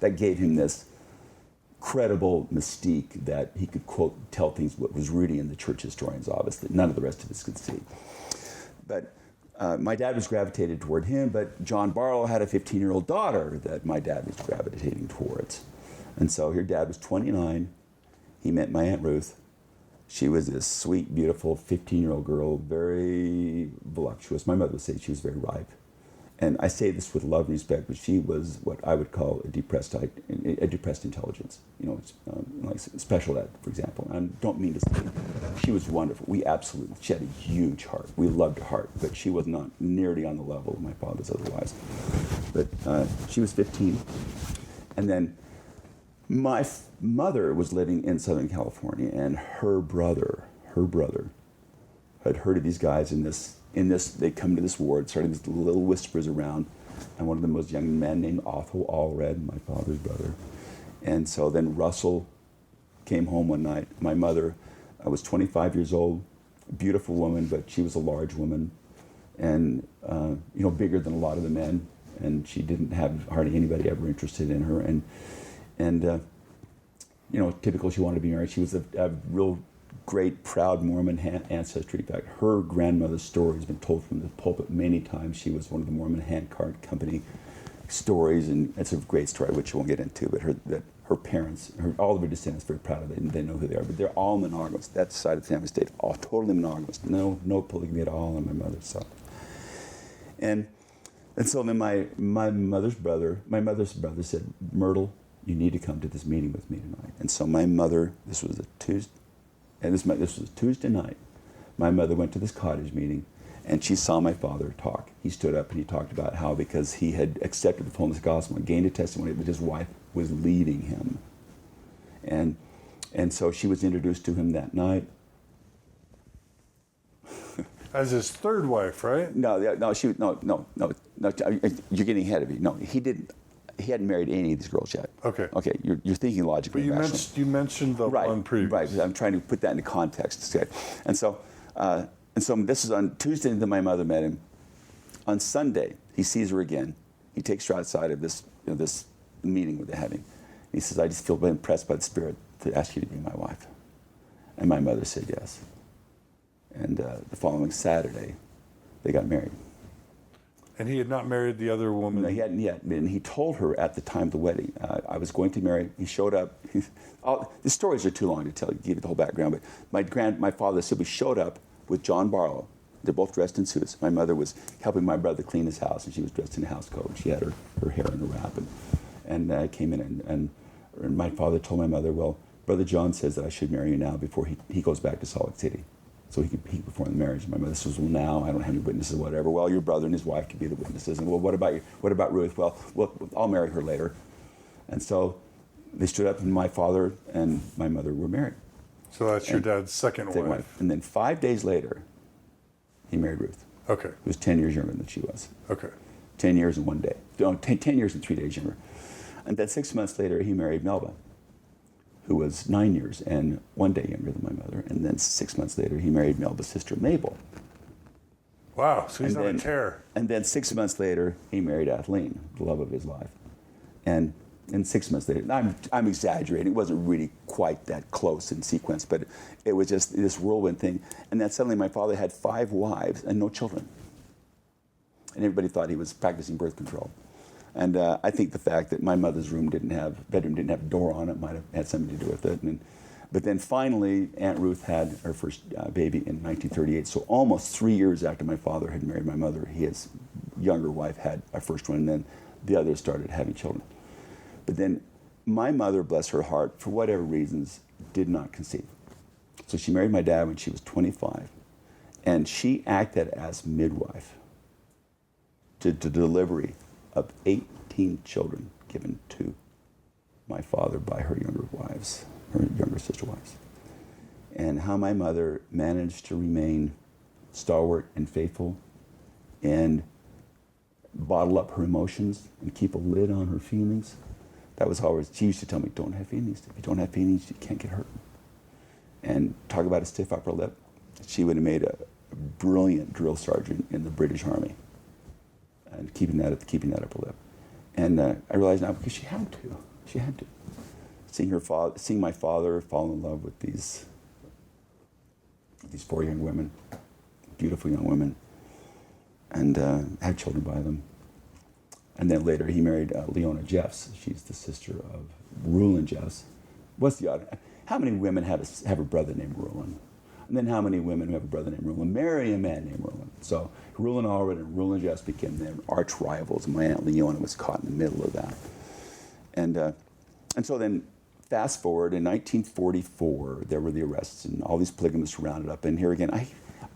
B: that gave him this credible mystique that he could, quote, tell things what was really in the church historian's office that none of the rest of us could see. But my dad was gravitated toward him, but John Barlow had a 15-year-old daughter that my dad was gravitating towards. And so here Dad was 29. He met my Aunt Ruth. She was this sweet, beautiful 15-year-old girl, very voluptuous. My mother would say she was very ripe. And I say this with love and respect, but she was what I would call a depressed intelligence. Like special ed, for example. And I don't mean to say she was wonderful. She had a huge heart. We loved her heart, but she was not nearly on the level of my father's otherwise. But she was 15. And then my mother was living in Southern California, and her brother had heard of these guys in this, they come to this ward, starting these little whispers around, and one of them was a young man named Rulon Allred, my father's brother. And so then Russell came home one night. My mother was 25 years old. beautiful woman, but she was a large woman, and bigger than a lot of the men, and she didn't have hardly anybody ever interested in her, and typical, she wanted to be married. She was a real great, proud Mormon ancestry. In fact, her grandmother's story has been told from the pulpit many times. She was one of the Mormon Handcart Company stories, and it's a great story, which I won't get into, but her parents, all of her descendants, are very proud of it, and they know who they are, but they're all monogamous. That side of the family stayed all totally monogamous. No polygamy at all on my mother's side. And so then my mother's brother said, Myrtle, you need to come to this meeting with me tonight. And so my mother, this was a Tuesday night, my mother went to this cottage meeting, and she saw my father talk. He stood up and he talked about how, because he had accepted the fullness gospel and gained a testimony, that his wife was leaving him. And so she was introduced to him that night.
A: As his third wife, right?
B: No, you're getting ahead of me. No, he didn't. He hadn't married any of these girls yet.
A: Okay.
B: Okay, you're thinking logically.
A: But you mentioned the one previous.
B: Right. I'm trying to put that into context. Okay. And so this is on Tuesday that my mother met him. On Sunday, he sees her again. He takes her outside of this meeting that they're having. He says, I just feel impressed by the Spirit to ask you to be my wife. And my mother said yes. And the following Saturday, they got married.
A: And he had not married the other woman?
B: No, he hadn't yet. And he told her at the time of the wedding, I was going to marry. He showed up. The stories are too long to tell you, give you the whole background. But my father simply showed up with John Barlow. They're both dressed in suits. My mother was helping my brother clean his house, and she was dressed in a house coat. She had her hair in a wrap. And came in, and my father told my mother, well, Brother John says that I should marry you now before he goes back to Salt Lake City, so he could perform the marriage. And my mother says, well, now I don't have any witnesses, whatever. Well, your brother and his wife could be the witnesses. And well, what about Ruth? Well, I'll marry her later. And so they stood up, and my father and my mother were married.
A: So that's your dad's second wife.
B: And then 5 days later, he married Ruth.
A: Okay.
B: Who was 10 years younger than she was.
A: Okay.
B: 10 years and 1 day. No, 10 years and 3 days younger. And then 6 months later, he married Melba, who was 9 years and 1 day younger than my mother. And then 6 months later, he married Melba's sister, Mabel.
A: Wow, so he's on a tear.
B: And then 6 months later, he married Athleen, the love of his life. And 6 months later, I'm exaggerating, it wasn't really quite that close in sequence, but it was just this whirlwind thing. And then suddenly my father had 5 wives and no children. And everybody thought he was practicing birth control. And I think the fact that my mother's bedroom didn't have a door on it might have had something to do with it. But then finally, Aunt Ruth had her first baby in 1938. So almost 3 years after my father had married my mother, his younger wife had a first one, and then the others started having children. But then my mother, bless her heart, for whatever reasons, did not conceive. So she married my dad when she was 25, and she acted as midwife to delivery of 18 children given to my father by her younger sister wives. And how my mother managed to remain stalwart and faithful and bottle up her emotions and keep a lid on her feelings. That was always, she used to tell me, don't have feelings. If you don't have feelings, you can't get hurt. And talk about a stiff upper lip. She would have made a brilliant drill sergeant in the British Army. And keeping that upper lip. And I realized now, because she had to. Seeing my father fall in love with these 4 young women, beautiful young women, and had children by them. And then later he married Leona Jeffs. She's the sister of Rulon Jeffs. What's the odd? How many women have a brother named Rulon? And then how many women who have a brother named Rulon marry a man named Rulon? So Rulon Allred and Rulon Jeffs became their arch rivals. My Aunt Leona was caught in the middle of that. And so then fast forward, in 1944, there were the arrests, and all these polygamists were rounded up. And here again,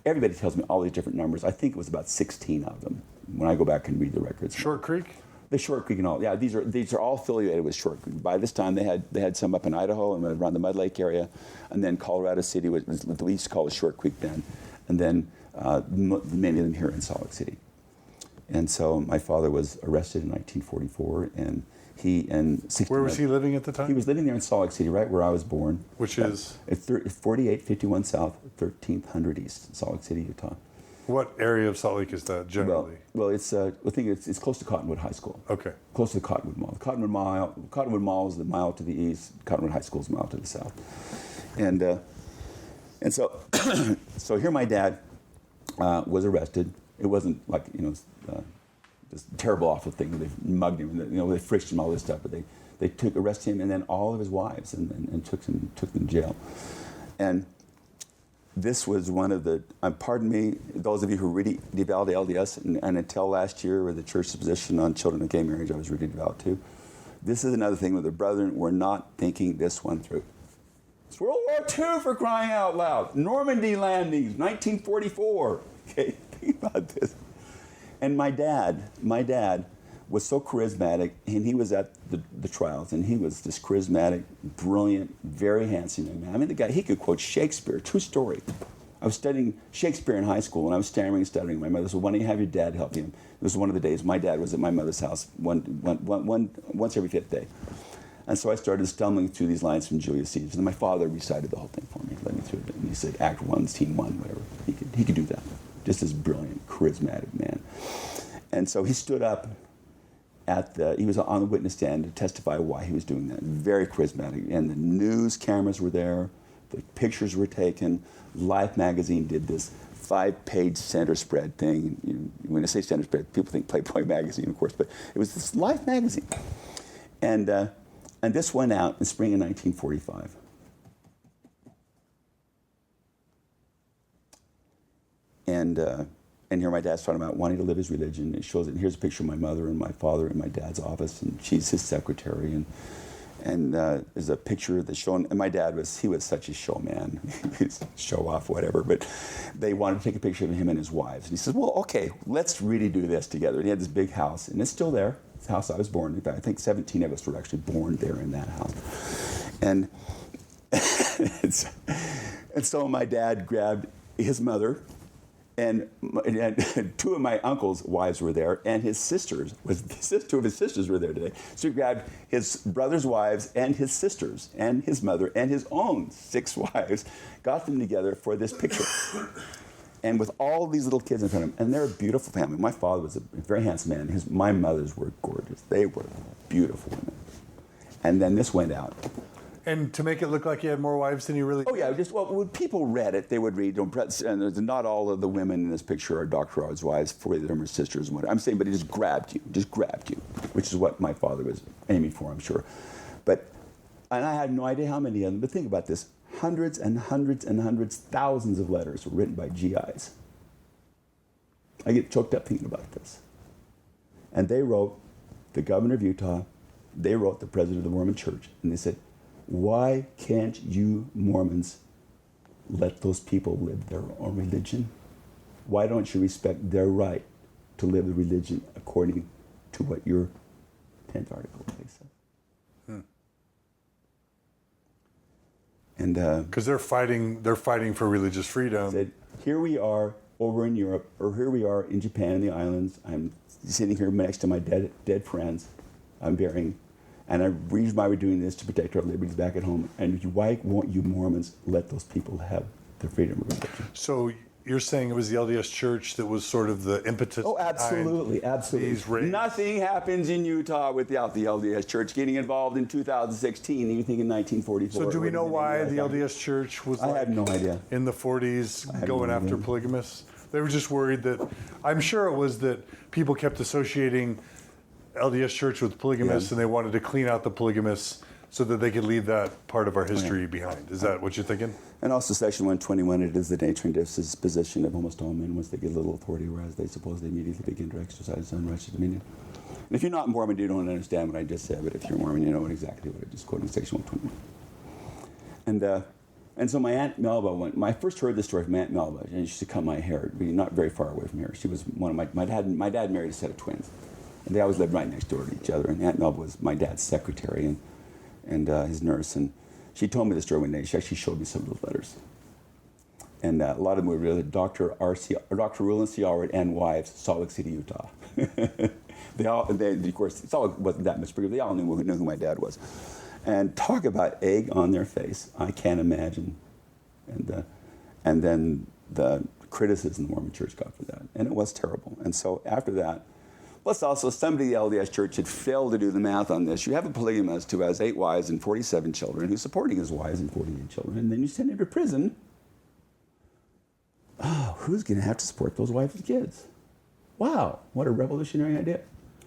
B: everybody tells me all these different numbers. I think it was about 16 of them when I go back and read the records.
A: Short Creek?
B: The Short Creek and all. Yeah, these are all affiliated with Short Creek. By this time, they had some up in Idaho and around the Mud Lake area, and then Colorado City was what we used to call it Short Creek then, and then many of them here in Salt Lake City. And so my father was arrested in 1944, and He and 60,
A: Where was he living at the time?
B: He was living there in Salt Lake City, right where I was born.
A: Which is?
B: It's 4851 South, 1300 East, Salt Lake City, Utah.
A: What area of Salt Lake is that generally?
B: Well, I think it's close to Cottonwood High School.
A: Okay.
B: Close to the Cottonwood Mall. Cottonwood Mall is the mile to the east. Cottonwood High School is a mile to the south. And so, so here my dad was arrested. It wasn't like this terrible, awful thing where they mugged him, and they frisked him, all this stuff. But they arrested him, and then all of his wives, and took them to jail. And this was one of the, pardon me, those of you who really devout LDS, and until last year, where the church's position on children of gay marriage, I was really devout too. This is another thing where the brethren were not thinking this one through. It's World War II, for crying out loud. Normandy landings, 1944. Okay, think about this. And my dad was so charismatic, and he was at the trials, and he was this charismatic, brilliant, very handsome young man. I mean, the guy, he could quote Shakespeare, true story. I was studying Shakespeare in high school, and I was stammering and stuttering. My mother said, why don't you have your dad help you? This was one of the days my dad was at my mother's house once every fifth day. And so I started stumbling through these lines from Julius Caesar. And then my father recited the whole thing for me, led me through it. And he said, Act 1, Scene 1, whatever. He could do that. Just this brilliant, charismatic man. And so he stood up he was on the witness stand to testify why he was doing that. Very charismatic. And the news cameras were there. The pictures were taken. Life magazine did this 5-page center spread thing. When I say center spread, people think Playboy magazine, of course, but it was this Life magazine. And this went out in spring of 1945. And here my dad's talking about wanting to live his religion. It shows it. And here's a picture of my mother and my father in my dad's office, and she's his secretary. And there's a picture that's shown. And my dad was such a showman, show off, whatever. But they wanted to take a picture of him and his wives. And he says, well, okay, let's really do this together. And he had this big house, and it's still there. It's the house I was born in. I think 17 of us were actually born there in that house. And so my dad grabbed his mother, and two of my uncle's wives were there, and two of his sisters were there today. So he grabbed his brother's wives and his sisters and his mother and his own 6 wives, got them together for this picture. And with all these little kids in front of him, and they're a beautiful family. My father was a very handsome man. My mothers were gorgeous. They were beautiful women. And then this went out.
A: And to make it look like he had more wives than he really did?
B: Oh, yeah. When people read it, they would read, and not all of the women in this picture are Dr. Allred's wives, 4 of them are sisters and whatever. I'm saying, but he just grabbed you, which is what my father was aiming for, I'm sure. And I had no idea how many of them, but think about this. Hundreds and hundreds and hundreds, thousands of letters were written by GIs. I get choked up thinking about this. And they wrote the governor of Utah, they wrote the president of the Mormon church, and they said, why can't you Mormons let those people live their own religion? Why don't you respect their right to live the religion according to what your 10th article says? And
A: because they're fighting for religious freedom.
B: Said, here we are over in Europe, or here we are in Japan and the islands. I'm sitting here next to my dead friends. I'm burying. And the reason why we're doing this to protect our liberties back at home. And why won't you Mormons let those people have their freedom of religion?
A: So you're saying it was the LDS Church that was sort of the impetus?
B: Oh, absolutely.
A: These raids?
B: Nothing happens in Utah without the LDS Church getting involved in 2016. You think in 1944.
A: So do we know why the LDS Church was?
B: I have no idea.
A: In the 40s, going after polygamists. They were just worried that. I'm sure it was that people kept associating LDS Church with polygamists, and they wanted to clean out the polygamists so that they could leave that part of our history behind. Is that what you're thinking?
B: And also Section 121, it is the nature and disposition of almost all men once they get a little authority, whereas they suppose they immediately begin to exercise unrighteous dominion. And if you're not Mormon, you don't understand what I just said, but if you're Mormon, you know exactly what I just quoted in Section 121. And so my Aunt Melba I first heard this story from Aunt Melba, and she used to cut my hair, not very far away from here. She was one of my dad married a set of twins. And they always lived right next door to each other. And Aunt Melba was my dad's secretary and his nurse. And she told me the story one day. She actually showed me some of those letters. And a lot of them were really Dr. Rulon Allred and wives, Salt Lake City, Utah. Of course, it wasn't that much bigger. They all knew who my dad was. And talk about egg on their face. I can't imagine. And then the criticism the Mormon church got for that. And it was terrible. And so after that, plus also somebody in the LDS church had failed to do the math on this. You have a polygamist who has 8 wives and 47 children, who's supporting his wives and 48 children, and then you send him to prison. Oh, who's going to have to support those wives and kids? Wow, what a revolutionary idea.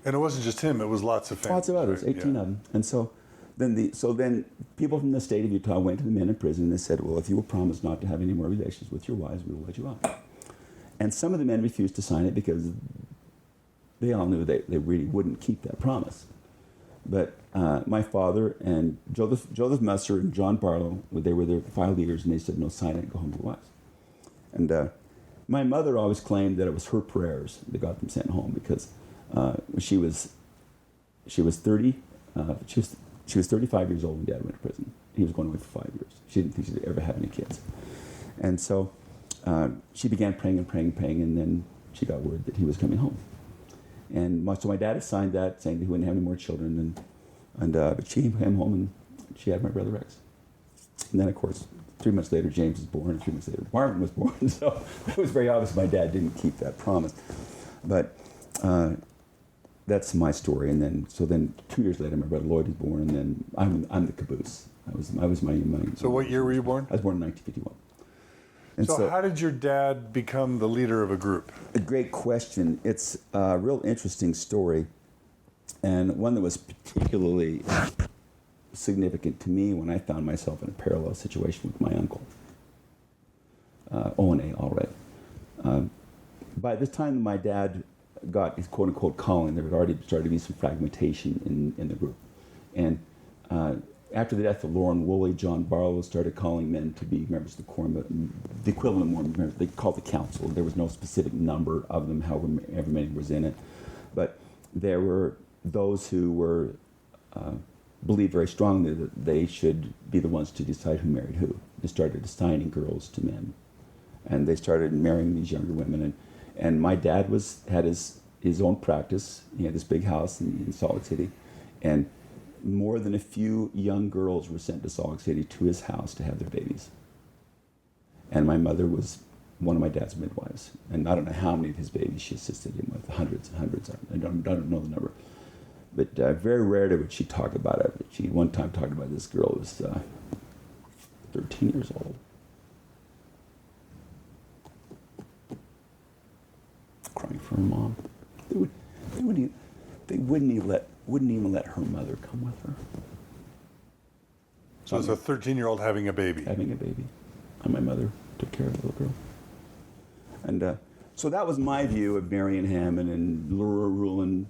A: And it wasn't just him, it was lots of families.
B: Lots of others,
A: right?
B: 18 of them. And so then people from the state of Utah went to the men in prison and they said, well, if you will promise not to have any more relations with your wives, we will let you out. And some of the men refused to sign it because they all knew they really wouldn't keep that promise. But my father and Joseph Musser and John Barlow, they were their file leaders, and they said, no, sign it and go home to your wives. And my mother always claimed that it was her prayers that got them sent home because she was 30. She was 35 years old when Dad went to prison. He was going away for 5 years. She didn't think she'd ever have any kids. And so she began praying, and then she got word that he was coming home. And so my dad had signed that, saying that he wouldn't have any more children. But she came home, and she had my brother Rex. And then, of course, 3 months later, James was born, and 3 months later, Marvin was born. So it was very obvious my dad didn't keep that promise. But that's my story. And then 2 years later, my brother Lloyd was born, and then I'm the caboose. I was my.
A: So what year were you born?
B: I was born in 1951. And
A: so how did your dad become the leader of a group?
B: A great question. It's a real interesting story, and one that was particularly significant to me when I found myself in a parallel situation with my uncle, Rulon Allred. By this time, my dad got his quote-unquote calling. There had already started to be some fragmentation in the group. And after the death of Lauren Woolley, John Barlow started calling men to be members of the quorum, the equivalent of Mormon members. They called the council. There was no specific number of them, however many was in it. But there were those who were believed very strongly that they should be the ones to decide who married who. They started assigning girls to men. And they started marrying these younger women. And my dad had his own practice. He had this big house in Salt Lake City. And more than a few young girls were sent to Salt Lake City to his house to have their babies. And my mother was one of my dad's midwives. And I don't know how many of his babies she assisted him with, hundreds and hundreds. I don't know the number. But very rarely would she talk about it. She one time talked about this girl who was 13 years old. Crying for her mom. They wouldn't even let her mother come with her.
A: So it's a 13-year-old having a baby.
B: Having a baby. And my mother took care of the little girl. And so that was my view of Marion Hammond and Laura Rulon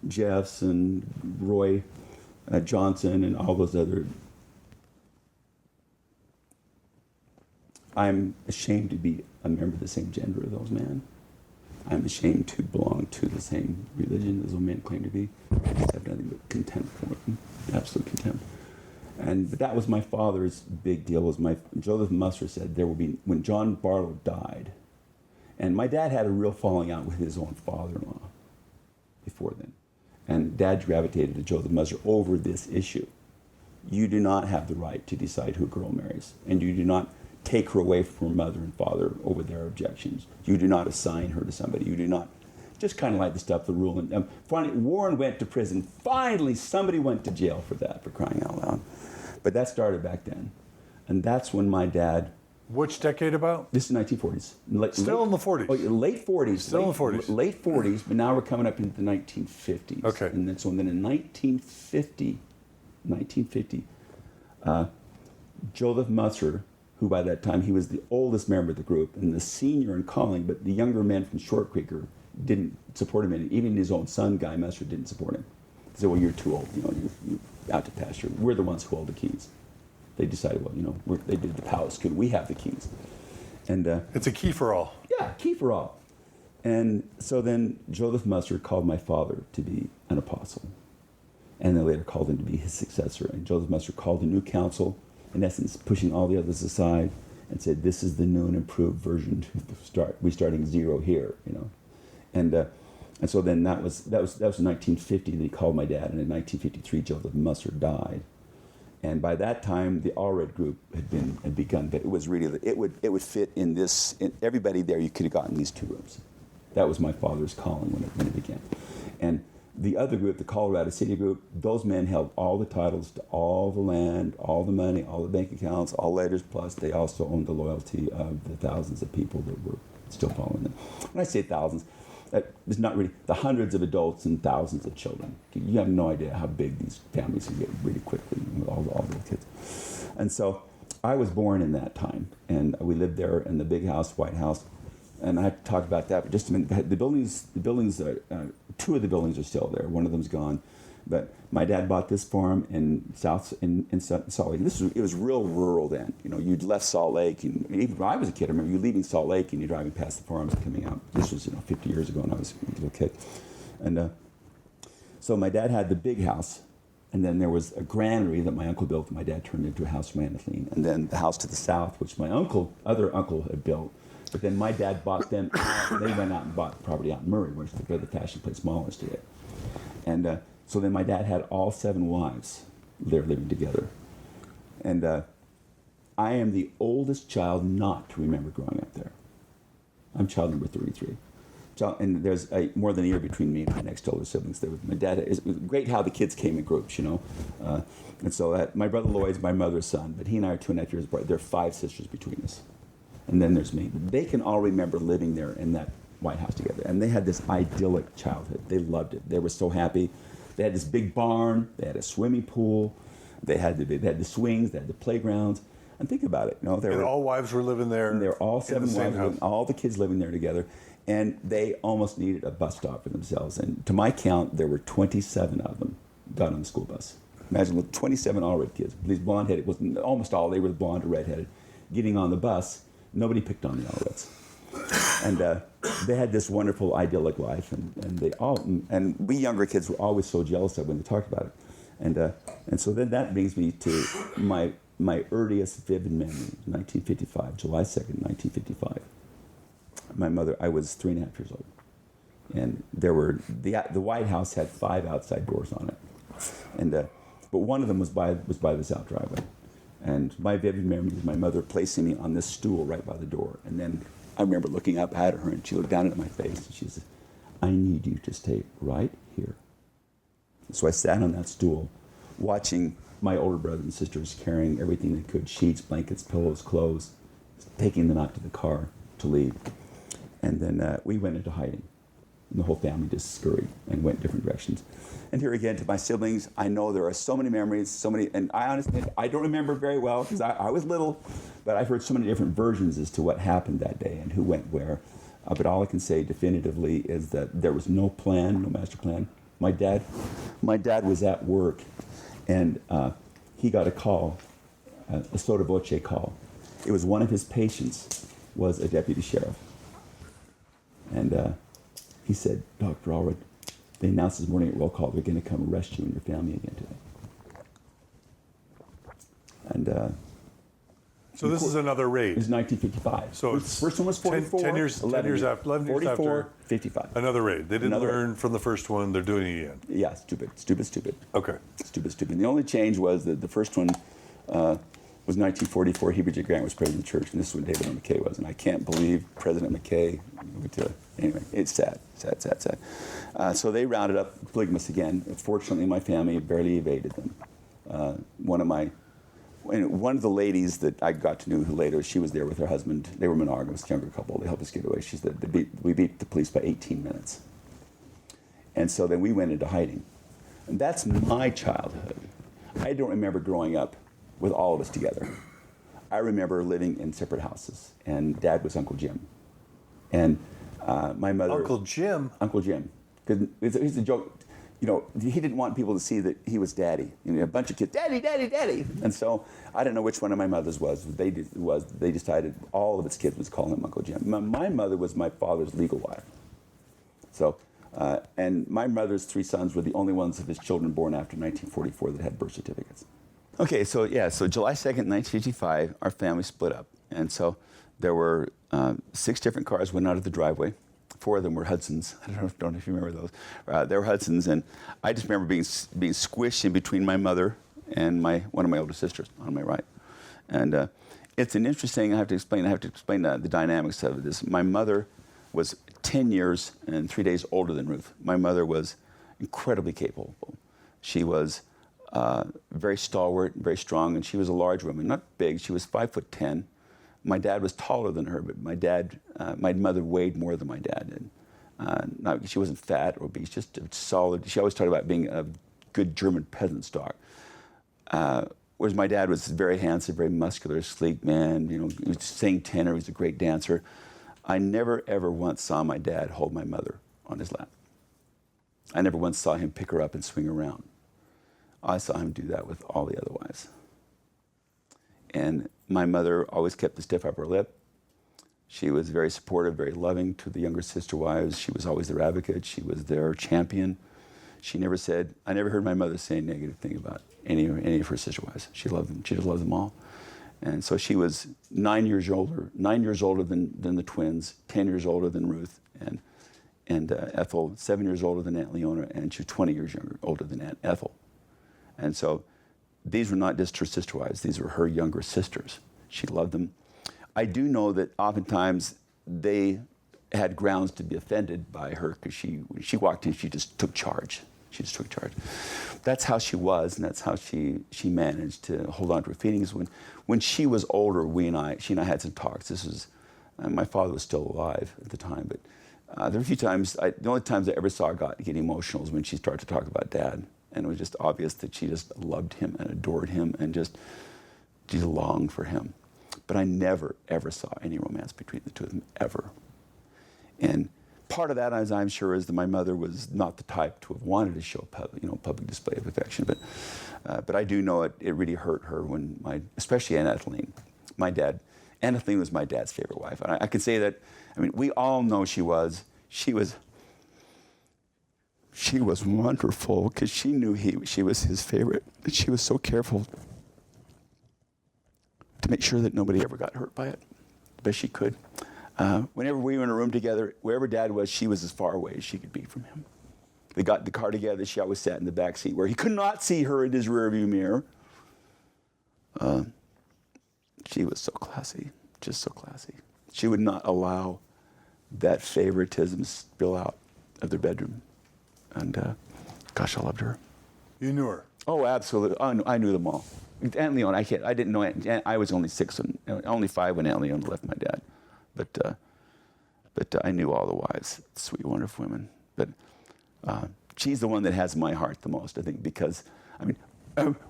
B: Jeffs and Roy Johnson and all those other. I'm ashamed to be a member of the same gender as those men. I'm ashamed to belong to the same religion as those men claim to be. I just have nothing but contempt for them, absolute contempt. But that was my father's big deal. Joseph Musser said there will be, when John Barlow died, and my dad had a real falling out with his own father-in-law before then. And Dad gravitated to Joseph Musser over this issue. You do not have the right to decide who a girl marries, and you do not take her away from her mother and father over their objections. You do not assign her to somebody. You do not, just kind of like the stuff the Rulon. Finally, Warren went to prison. Finally, somebody went to jail for that, for crying out loud. But that started back then. And that's when my dad.
A: Which decade about?
B: This is 1940s.
A: Still in the 40s?
B: Oh, late 40s.
A: Still in the 40s.
B: Late 40s, but now we're coming up into the 1950s.
A: Okay.
B: And then, in 1950, Joseph Musser, who by that time he was the oldest member of the group and the senior in calling, but the younger men from Short Creeker didn't support him. And even his own son, Guy Musser, didn't support him. They said, well, you're too old. You're out to pasture. We're the ones who hold the keys. They decided, well, they did the palace coup. We have the keys. And
A: it's a key for all.
B: Yeah, key for all. And so then Joseph Musser called my father to be an apostle. And then later called him to be his successor. And Joseph Musser called a new council, in essence, pushing all the others aside, and said, this is the new and improved version. We're starting zero here, And And so then that was in 1950 that he called my dad, and in 1953 Joseph Musser died. And by that time, the Allred group had begun, but it was really, it would fit in this, everybody there, you could have gotten these 2 rooms. That was my father's calling when it began. And the other group, the Colorado City group, those men held all the titles to all the land, all the money, all the bank accounts, all letters, plus they also owned the loyalty of the thousands of people that were still following them. When I say thousands, it's not really the hundreds of adults and thousands of children. You have no idea how big these families can get really quickly with all the kids. And so I was born in that time, and we lived there in the big house, White House. And I talked about that, but just a minute. The buildings, 2 of the buildings are still there. One of them's gone. But my dad bought this farm in Salt Lake. It was real rural then. You know, you'd left Salt Lake, and even when I was a kid, I remember you leaving Salt Lake and you're driving past the farms and coming out. This was 50 years ago when I was a little kid. And so my dad had the big house, and then there was a granary that my uncle built that my dad turned into a house for Manatline. And then the house to the south, which my other uncle had built. But then my dad bought them out, and they went out and bought property out in Murray, where the fashion place Mall is today. And so then my dad had all 7 wives there living together. And I am the oldest child not to remember growing up there. I'm child number 33. And there's more than a year between me and my next older siblings. There was my dad. It was great how the kids came in groups, you know. And so my brother Lloyd's my mother's son, but he and I are 2.5 years apart. There are 5 sisters between us. And then there's me. They can all remember living there in that White House together. And they had this idyllic childhood. They loved it. They were so happy. They had this big barn. They had a swimming pool. They had the swings. They had the playgrounds. And think about it. You know,
A: and all wives were living there.
B: And they were all 7 wives,
A: house.
B: all the kids living there together. And they almost needed a bus stop for themselves. And to my count, there were 27 of them got on the school bus. Imagine with 27 Allred kids. These blonde-headed, almost all, they were blonde or red-headed, getting on the bus. Nobody picked on the Allreds. And they had this wonderful, idyllic life. And we younger kids were always so jealous of when they talked about it. And so then that brings me to my earliest vivid memory, 1955, July 2nd, 1955. My mother, I was 3.5 years old. And there were, the White House had 5 outside doors on it. And but one of them was by the south driveway. And my vivid memory is my mother placing me on this stool right by the door. And then I remember looking up at her, and she looked down at my face, and she said, "I need you to stay right here." So I sat on that stool, watching my older brothers and sisters carrying everything they could, sheets, blankets, pillows, clothes, taking them out to the car to leave. And then we went into hiding. And the whole family just scurried and went different directions. And here again, to my siblings, I know there are so many memories, and I honestly, I don't remember very well because I was little, but I've heard so many different versions as to what happened that day and who went where. But all I can say definitively is that there was no plan, no master plan. My dad was at work, and he got a call, a sotto voce call. It was one of his patients was a deputy sheriff. And he said, "Dr. Allred, they announced this morning at roll call they're going to come arrest you and your family again today." And
A: so this is another raid.
B: It was 1955.
A: So
B: first one was 44.
A: 10 years, 11 years after.
B: 44, 55.
A: Another raid. They didn't learn from the first one. They're doing it again.
B: Yeah, stupid.
A: Okay.
B: Stupid. The only change was that the first one was 1944. Heber J. Grant was president of the church, and this is when David M. McKay was. And I can't believe President McKay. Anyway, it's sad. So they rounded up polygamists again. Fortunately, my family barely evaded them. One of the ladies that I got to know who later, she was there with her husband. They were monogamous, younger couple. They helped us get away. She said we beat the police by 18 minutes. And so then we went into hiding. And that's my childhood. I don't remember growing up with all of us together. I remember living in separate houses, and Dad was Uncle Jim. And my mother...
A: Uncle Jim?
B: Uncle Jim. Because here's the joke. You know, he didn't want people to see that he was Daddy. You know, a bunch of kids, Daddy, Daddy, Daddy. And so I don't know which one of my mothers was. They decided all of its kids was calling him Uncle Jim. My mother was my father's legal wife. So, and my mother's 3 sons were the only ones of his children born after 1944 that had birth certificates. Okay, so July 2nd, 1955, our family split up. And so there were 6 different cars went out of the driveway. 4 of them were Hudsons. I don't know if you remember those. They were Hudsons, and I just remember being squished in between my mother and one of my older sisters on my right. And it's an interesting. I have to explain the dynamics of this. My mother was 10 years and 3 days older than Ruth. My mother was incredibly capable. She was very stalwart, very strong, and she was a large woman. Not big. She was 5'10". My dad was taller than her, but my mother weighed more than my dad did. She wasn't fat or obese, just solid. She always talked about being a good German peasant stock. Whereas my dad was very handsome, very muscular, sleek man. You know, he was sang tenor. He was a great dancer. I never ever once saw my dad hold my mother on his lap. I never once saw him pick her up and swing around. I saw him do that with all the other wives. And my mother always kept the stiff upper lip. She was very supportive, very loving to the younger sister wives. She was always their advocate. She was their champion. I never heard my mother say a negative thing about any of her sister wives. She loved them. She just loved them all. And so she was 9 years older than the twins, 10 years older than Ruth, and Ethel, 7 years older than Aunt Leona, and she was 20 years older than Aunt Ethel. And so these were not just her sister wives, these were her younger sisters. She loved them. I do know that oftentimes they had grounds to be offended by her because when she walked in, she just took charge. That's how she was, and that's how she managed to hold on to her feelings. When she was older, she and I had some talks. This was, my father was still alive at the time, but there were a few times, the only times I ever saw her get emotional was when she started to talk about Dad. And it was just obvious that she just loved him and adored him and she longed for him. But I never, ever saw any romance between the two of them, ever. And part of that, as I'm sure, is that my mother was not the type to have wanted to show public display of affection. But I do know it really hurt her especially Aunt Etheline. Aunt Etheline was my dad's favorite wife. And I can say that, we all know she was wonderful because she knew she was his favorite. And she was so careful to make sure that nobody ever got hurt by it, the best she could. Whenever we were in a room together, wherever Dad was, she was as far away as she could be from him. We got in the car together. She always sat in the back seat where he could not see her in his rearview mirror. She was so classy, just so classy. She would not allow that favoritism spill out of their bedroom. And gosh, I loved her.
A: You knew her?
B: Oh, absolutely. I knew them all. Aunt Leona, I didn't know I was only 5 when Aunt Leona left my dad. But I knew all the wives, sweet, wonderful women. But she's the one that has my heart the most, I think, because,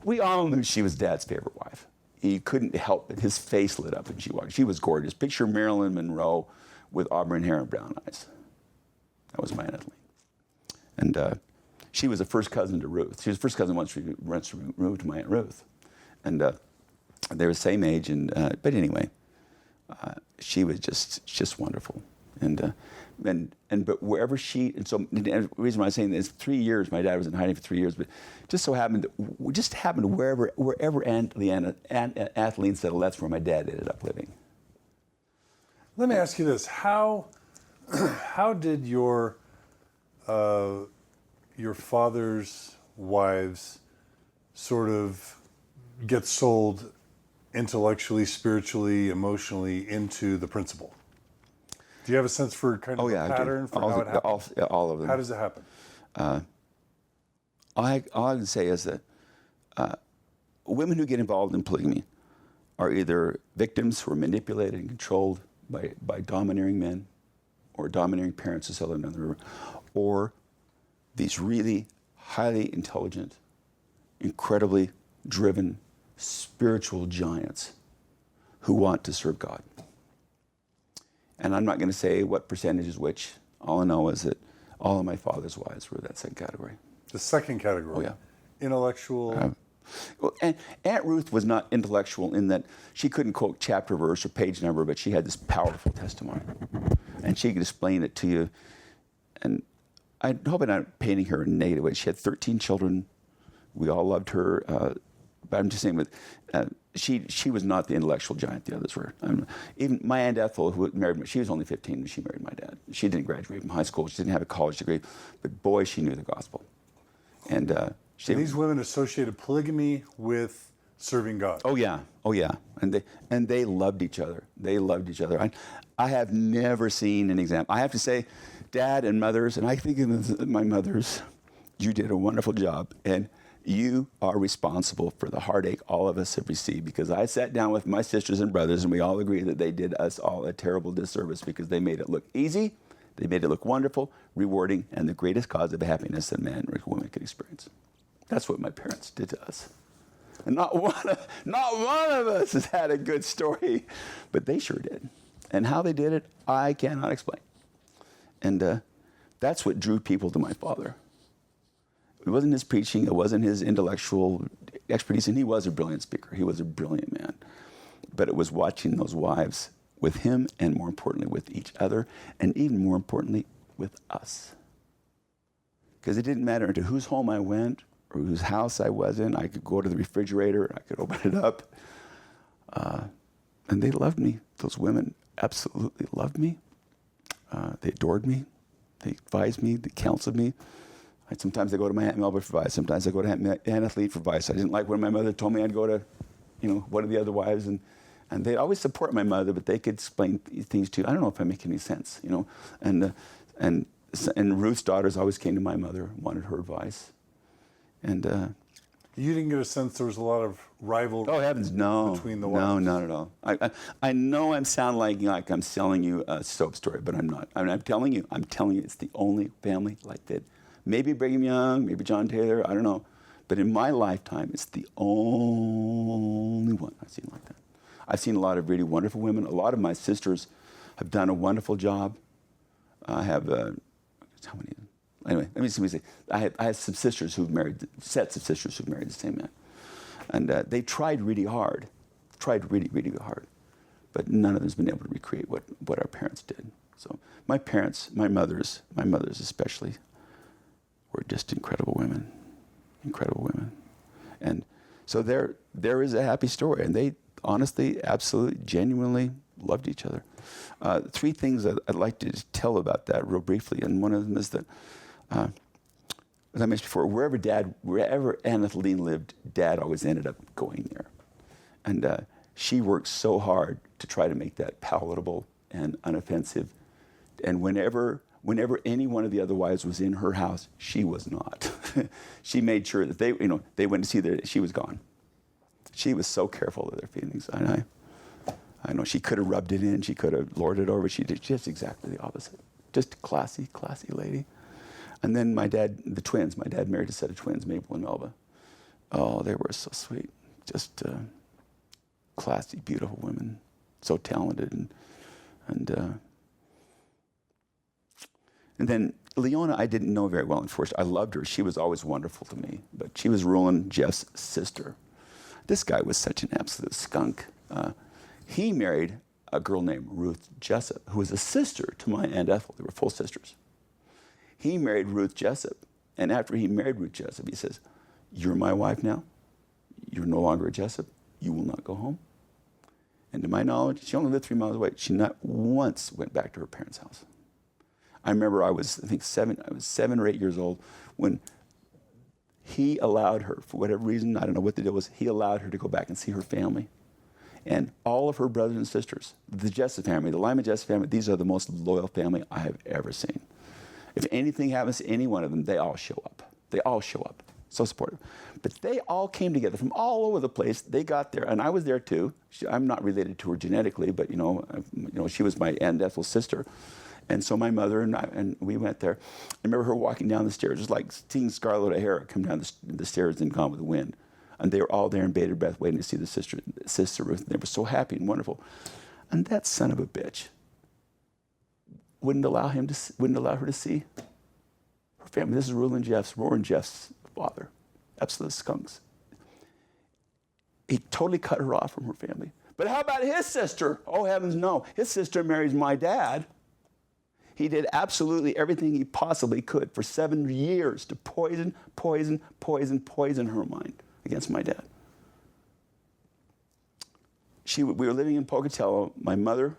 B: we all knew she was Dad's favorite wife. He couldn't help it. His face lit up when she walked. She was gorgeous. Picture Marilyn Monroe with auburn hair and brown eyes. That was my Aunt Etheline. And she was a first cousin to Ruth. She was the first cousin once we moved to my Aunt Ruth. And they were the same age. But anyway, she was just wonderful. But wherever the reason why I'm saying this, 3 years, my dad was in hiding for 3 years, but just so happened that wherever Aunt Etheline settled, that's where my dad ended up living.
A: Let me ask you this: how did your father's wives sort of get sold intellectually, spiritually, emotionally into the principle? Do you have a sense for kind of a pattern for how it happens?
B: All of them.
A: How does it happen?
B: All I can say is that women who get involved in polygamy are either victims who are manipulated and controlled by domineering men or domineering parents who sell them down the river, or these really highly intelligent, incredibly driven, spiritual giants who want to serve God. And I'm not going to say what percentage is which. All I know is that all of my father's wives were that second category.
A: The second category?
B: Oh, yeah.
A: Intellectual?
B: Well, and Aunt Ruth was not intellectual in that she couldn't quote chapter, verse, or page number, but she had this powerful testimony. And she could explain it to you. And I hope I'm not painting her in a negative way. She had 13 children. We all loved her. But I'm just saying, she was not the intellectual giant the others were. Even my Aunt Ethel, who married me, she was only 15 when she married my dad. She didn't graduate from high school. She didn't have a college degree, but boy, she knew the gospel. And
A: these women associated polygamy with serving God.
B: Oh yeah, and they loved each other. They loved each other. I have never seen an example. I have to say, Dad and mothers, and I think of my mothers, you did a wonderful job, and you are responsible for the heartache all of us have received, because I sat down with my sisters and brothers, and we all agreed that they did us all a terrible disservice because they made it look easy, they made it look wonderful, rewarding, and the greatest cause of happiness that man or woman could experience. That's what my parents did to us. And not one of us has had a good story, but they sure did. And how they did it, I cannot explain. And that's what drew people to my father. It wasn't his preaching, it wasn't his intellectual expertise, and he was a brilliant speaker. He was a brilliant man. But it was watching those wives with him, and more importantly, with each other, and even more importantly, with us. Because it didn't matter into whose home I went, or whose house I was in. I could go to the refrigerator, I could open it up. And they loved me. Those women absolutely loved me. They adored me. They advised me. They counseled me. Sometimes I go to my Aunt Melba for advice. Sometimes I go to Aunt Athlete for advice. I didn't like when my mother told me I'd go to, one of the other wives. And they always support my mother, but they could explain things too. I don't know if I make any sense, And Ruth's daughters always came to my mother, wanted her advice. And
A: you didn't get a sense there was a lot of rivalry.
B: Oh heavens, no!
A: Between the wives.
B: No, not at all. I know I'm sounding like I'm selling you a soap story, but I'm not. I'm telling you, it's the only family like that. Maybe Brigham Young, maybe John Taylor, I don't know. But in my lifetime, it's the only one I've seen like that. I've seen a lot of really wonderful women. A lot of my sisters have done a wonderful job. I have how many? Anyway, let me say, I have some sisters who've married, sets of sisters who've married the same man. And they tried really hard, really hard. But none of them's been able to recreate what our parents did. So my parents, my mothers especially, were just incredible women. And so there is a happy story. And they honestly, absolutely, genuinely loved each other. Three things that I'd like to tell about that real briefly. And one of them is that, as I mentioned before, wherever Anne lived, Dad always ended up going there. And she worked so hard to try to make that palatable and unoffensive. And whenever any one of the other wives was in her house, she was not. She made sure that they went to see that she was gone. She was so careful of their feelings. I know she could have rubbed it in, she could have lorded over. She did just exactly the opposite. Just a classy lady. And then my dad married a set of twins, Mabel and Melba. Oh, they were so sweet. Just classy, beautiful women. So talented. And then Leona, I didn't know very well at first. I loved her. She was always wonderful to me. But she was Rulon, Jeff's sister. This guy was such an absolute skunk. He married a girl named Ruth Jessup, who was a sister to my Aunt Ethel. They were full sisters. He married Ruth Jessup. And after he married Ruth Jessup, he says, "You're my wife now. You're no longer a Jessup. You will not go home." And to my knowledge, she only lived 3 miles away. She not once went back to her parents' house. I remember I was 7 or 8 years old when he allowed her, for whatever reason, I don't know what the deal was, he allowed her to go back and see her family. And all of her brothers and sisters, the Jessup family, the Lyman Jessup family, these are the most loyal family I have ever seen. If anything happens to any one of them, they all show up. They all show up. So supportive. But they all came together from all over the place. They got there, and I was there too. I'm not related to her genetically, but she was my Aunt Ethel's sister. And so my mother and we went there. I remember her walking down the stairs. It was like seeing Scarlett O'Hara come down the stairs and Gone with the Wind. And they were all there in bated breath waiting to see the sister Ruth. And they were so happy and wonderful. And that son of a bitch wouldn't allow her to see her family. This is Rowan Jeff's father. Absolute skunks. He totally cut her off from her family. But how about his sister? Oh, heavens, no. His sister marries my dad. He did absolutely everything he possibly could for 7 years to poison her mind against my dad. We were living in Pocatello. My mother,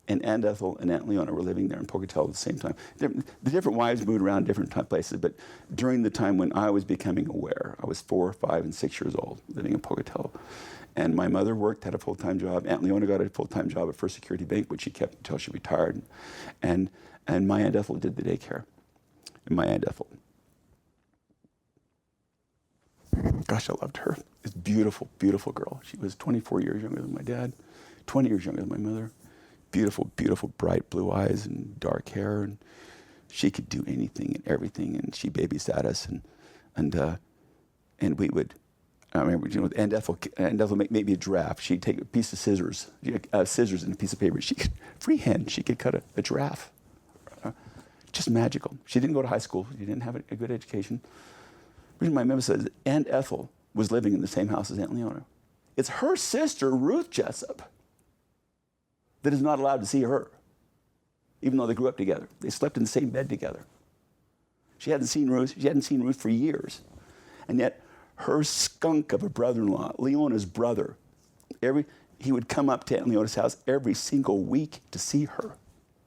B: and Aunt Ethel and Aunt Leona were living there in Pocatello at the same time. The different wives moved around different places, but during the time when I was becoming aware, I was 4, 5, and 6 years old, living in Pocatello. And my mother worked, had a full-time job. Aunt Leona got a full-time job at First Security Bank, which she kept until she retired. And my Aunt Ethel did the daycare. And my Aunt Ethel, gosh, I loved her. This beautiful, beautiful girl. She was 24 years younger than my dad, 20 years younger than my mother. Beautiful, beautiful, bright blue eyes and dark hair. And she could do anything and everything. And she babysat us. And we would, I remember, Aunt Ethel made me a giraffe. She'd take a piece of scissors and a piece of paper. She could, freehand, she could cut a giraffe. Just magical. She didn't go to high school. She didn't have a good education. The reason my mother says Aunt Ethel was living in the same house as Aunt Leona. It's her sister, Ruth Jessup, that is not allowed to see her, even though they grew up together. They slept in the same bed together. She hadn't seen Ruth for years. And yet, her skunk of a brother-in-law, Leona's brother, he would come up to Aunt Leona's house every single week to see her,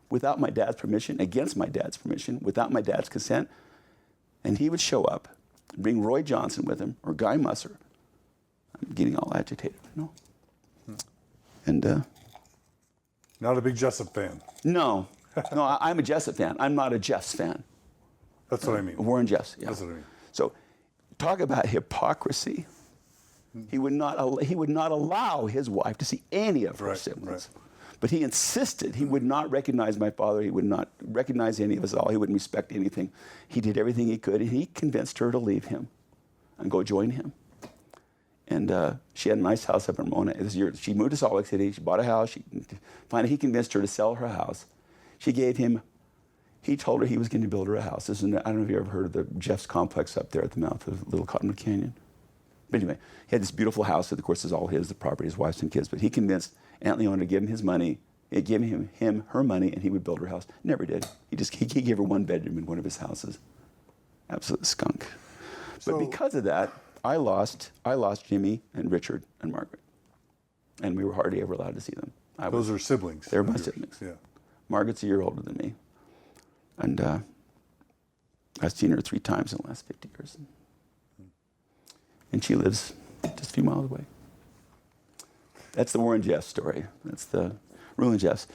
B: without my dad's permission, against my dad's permission, without my dad's consent. And he would show up, bring Roy Johnson with him, or Guy Musser. I'm getting all agitated, no? And,
A: Not a big Jessup fan.
B: no, I'm a Jessup fan. I'm not a Jeffs fan.
A: That's what I mean.
B: Warren Jeffs, yeah.
A: That's what I mean.
B: So, talk about hypocrisy. He would not allow his wife to see any of her siblings.
A: Right.
B: But he insisted. He would not recognize my father. He would not recognize any of us at all. He wouldn't respect anything. He did everything he could, and he convinced her to leave him and go join him. And she had a nice house up in Ramona. This year, she moved to Salt Lake City. She bought a house. Finally, he convinced her to sell her house. He told her he was going to build her a house. I don't know if you ever heard of the Jeff's complex up there at the mouth of Little Cottonwood Canyon. But anyway, he had this beautiful house that, of course, is all his, the property, his wife and kids. But he convinced Aunt Leona to give him his money, give him her money, and he would build her house. Never did. He gave her one bedroom in one of his houses. Absolute skunk. But because of that, I lost Jimmy and Richard and Margaret, and we were hardly ever allowed to see them.
A: Those are siblings.
B: They're my siblings.
A: Yeah.
B: Margaret's a year older than me, and I've seen her 3 times in the last 50 years, and she lives just a few miles away. That's the Warren Jeffs story. That's the Rulon Jeffs.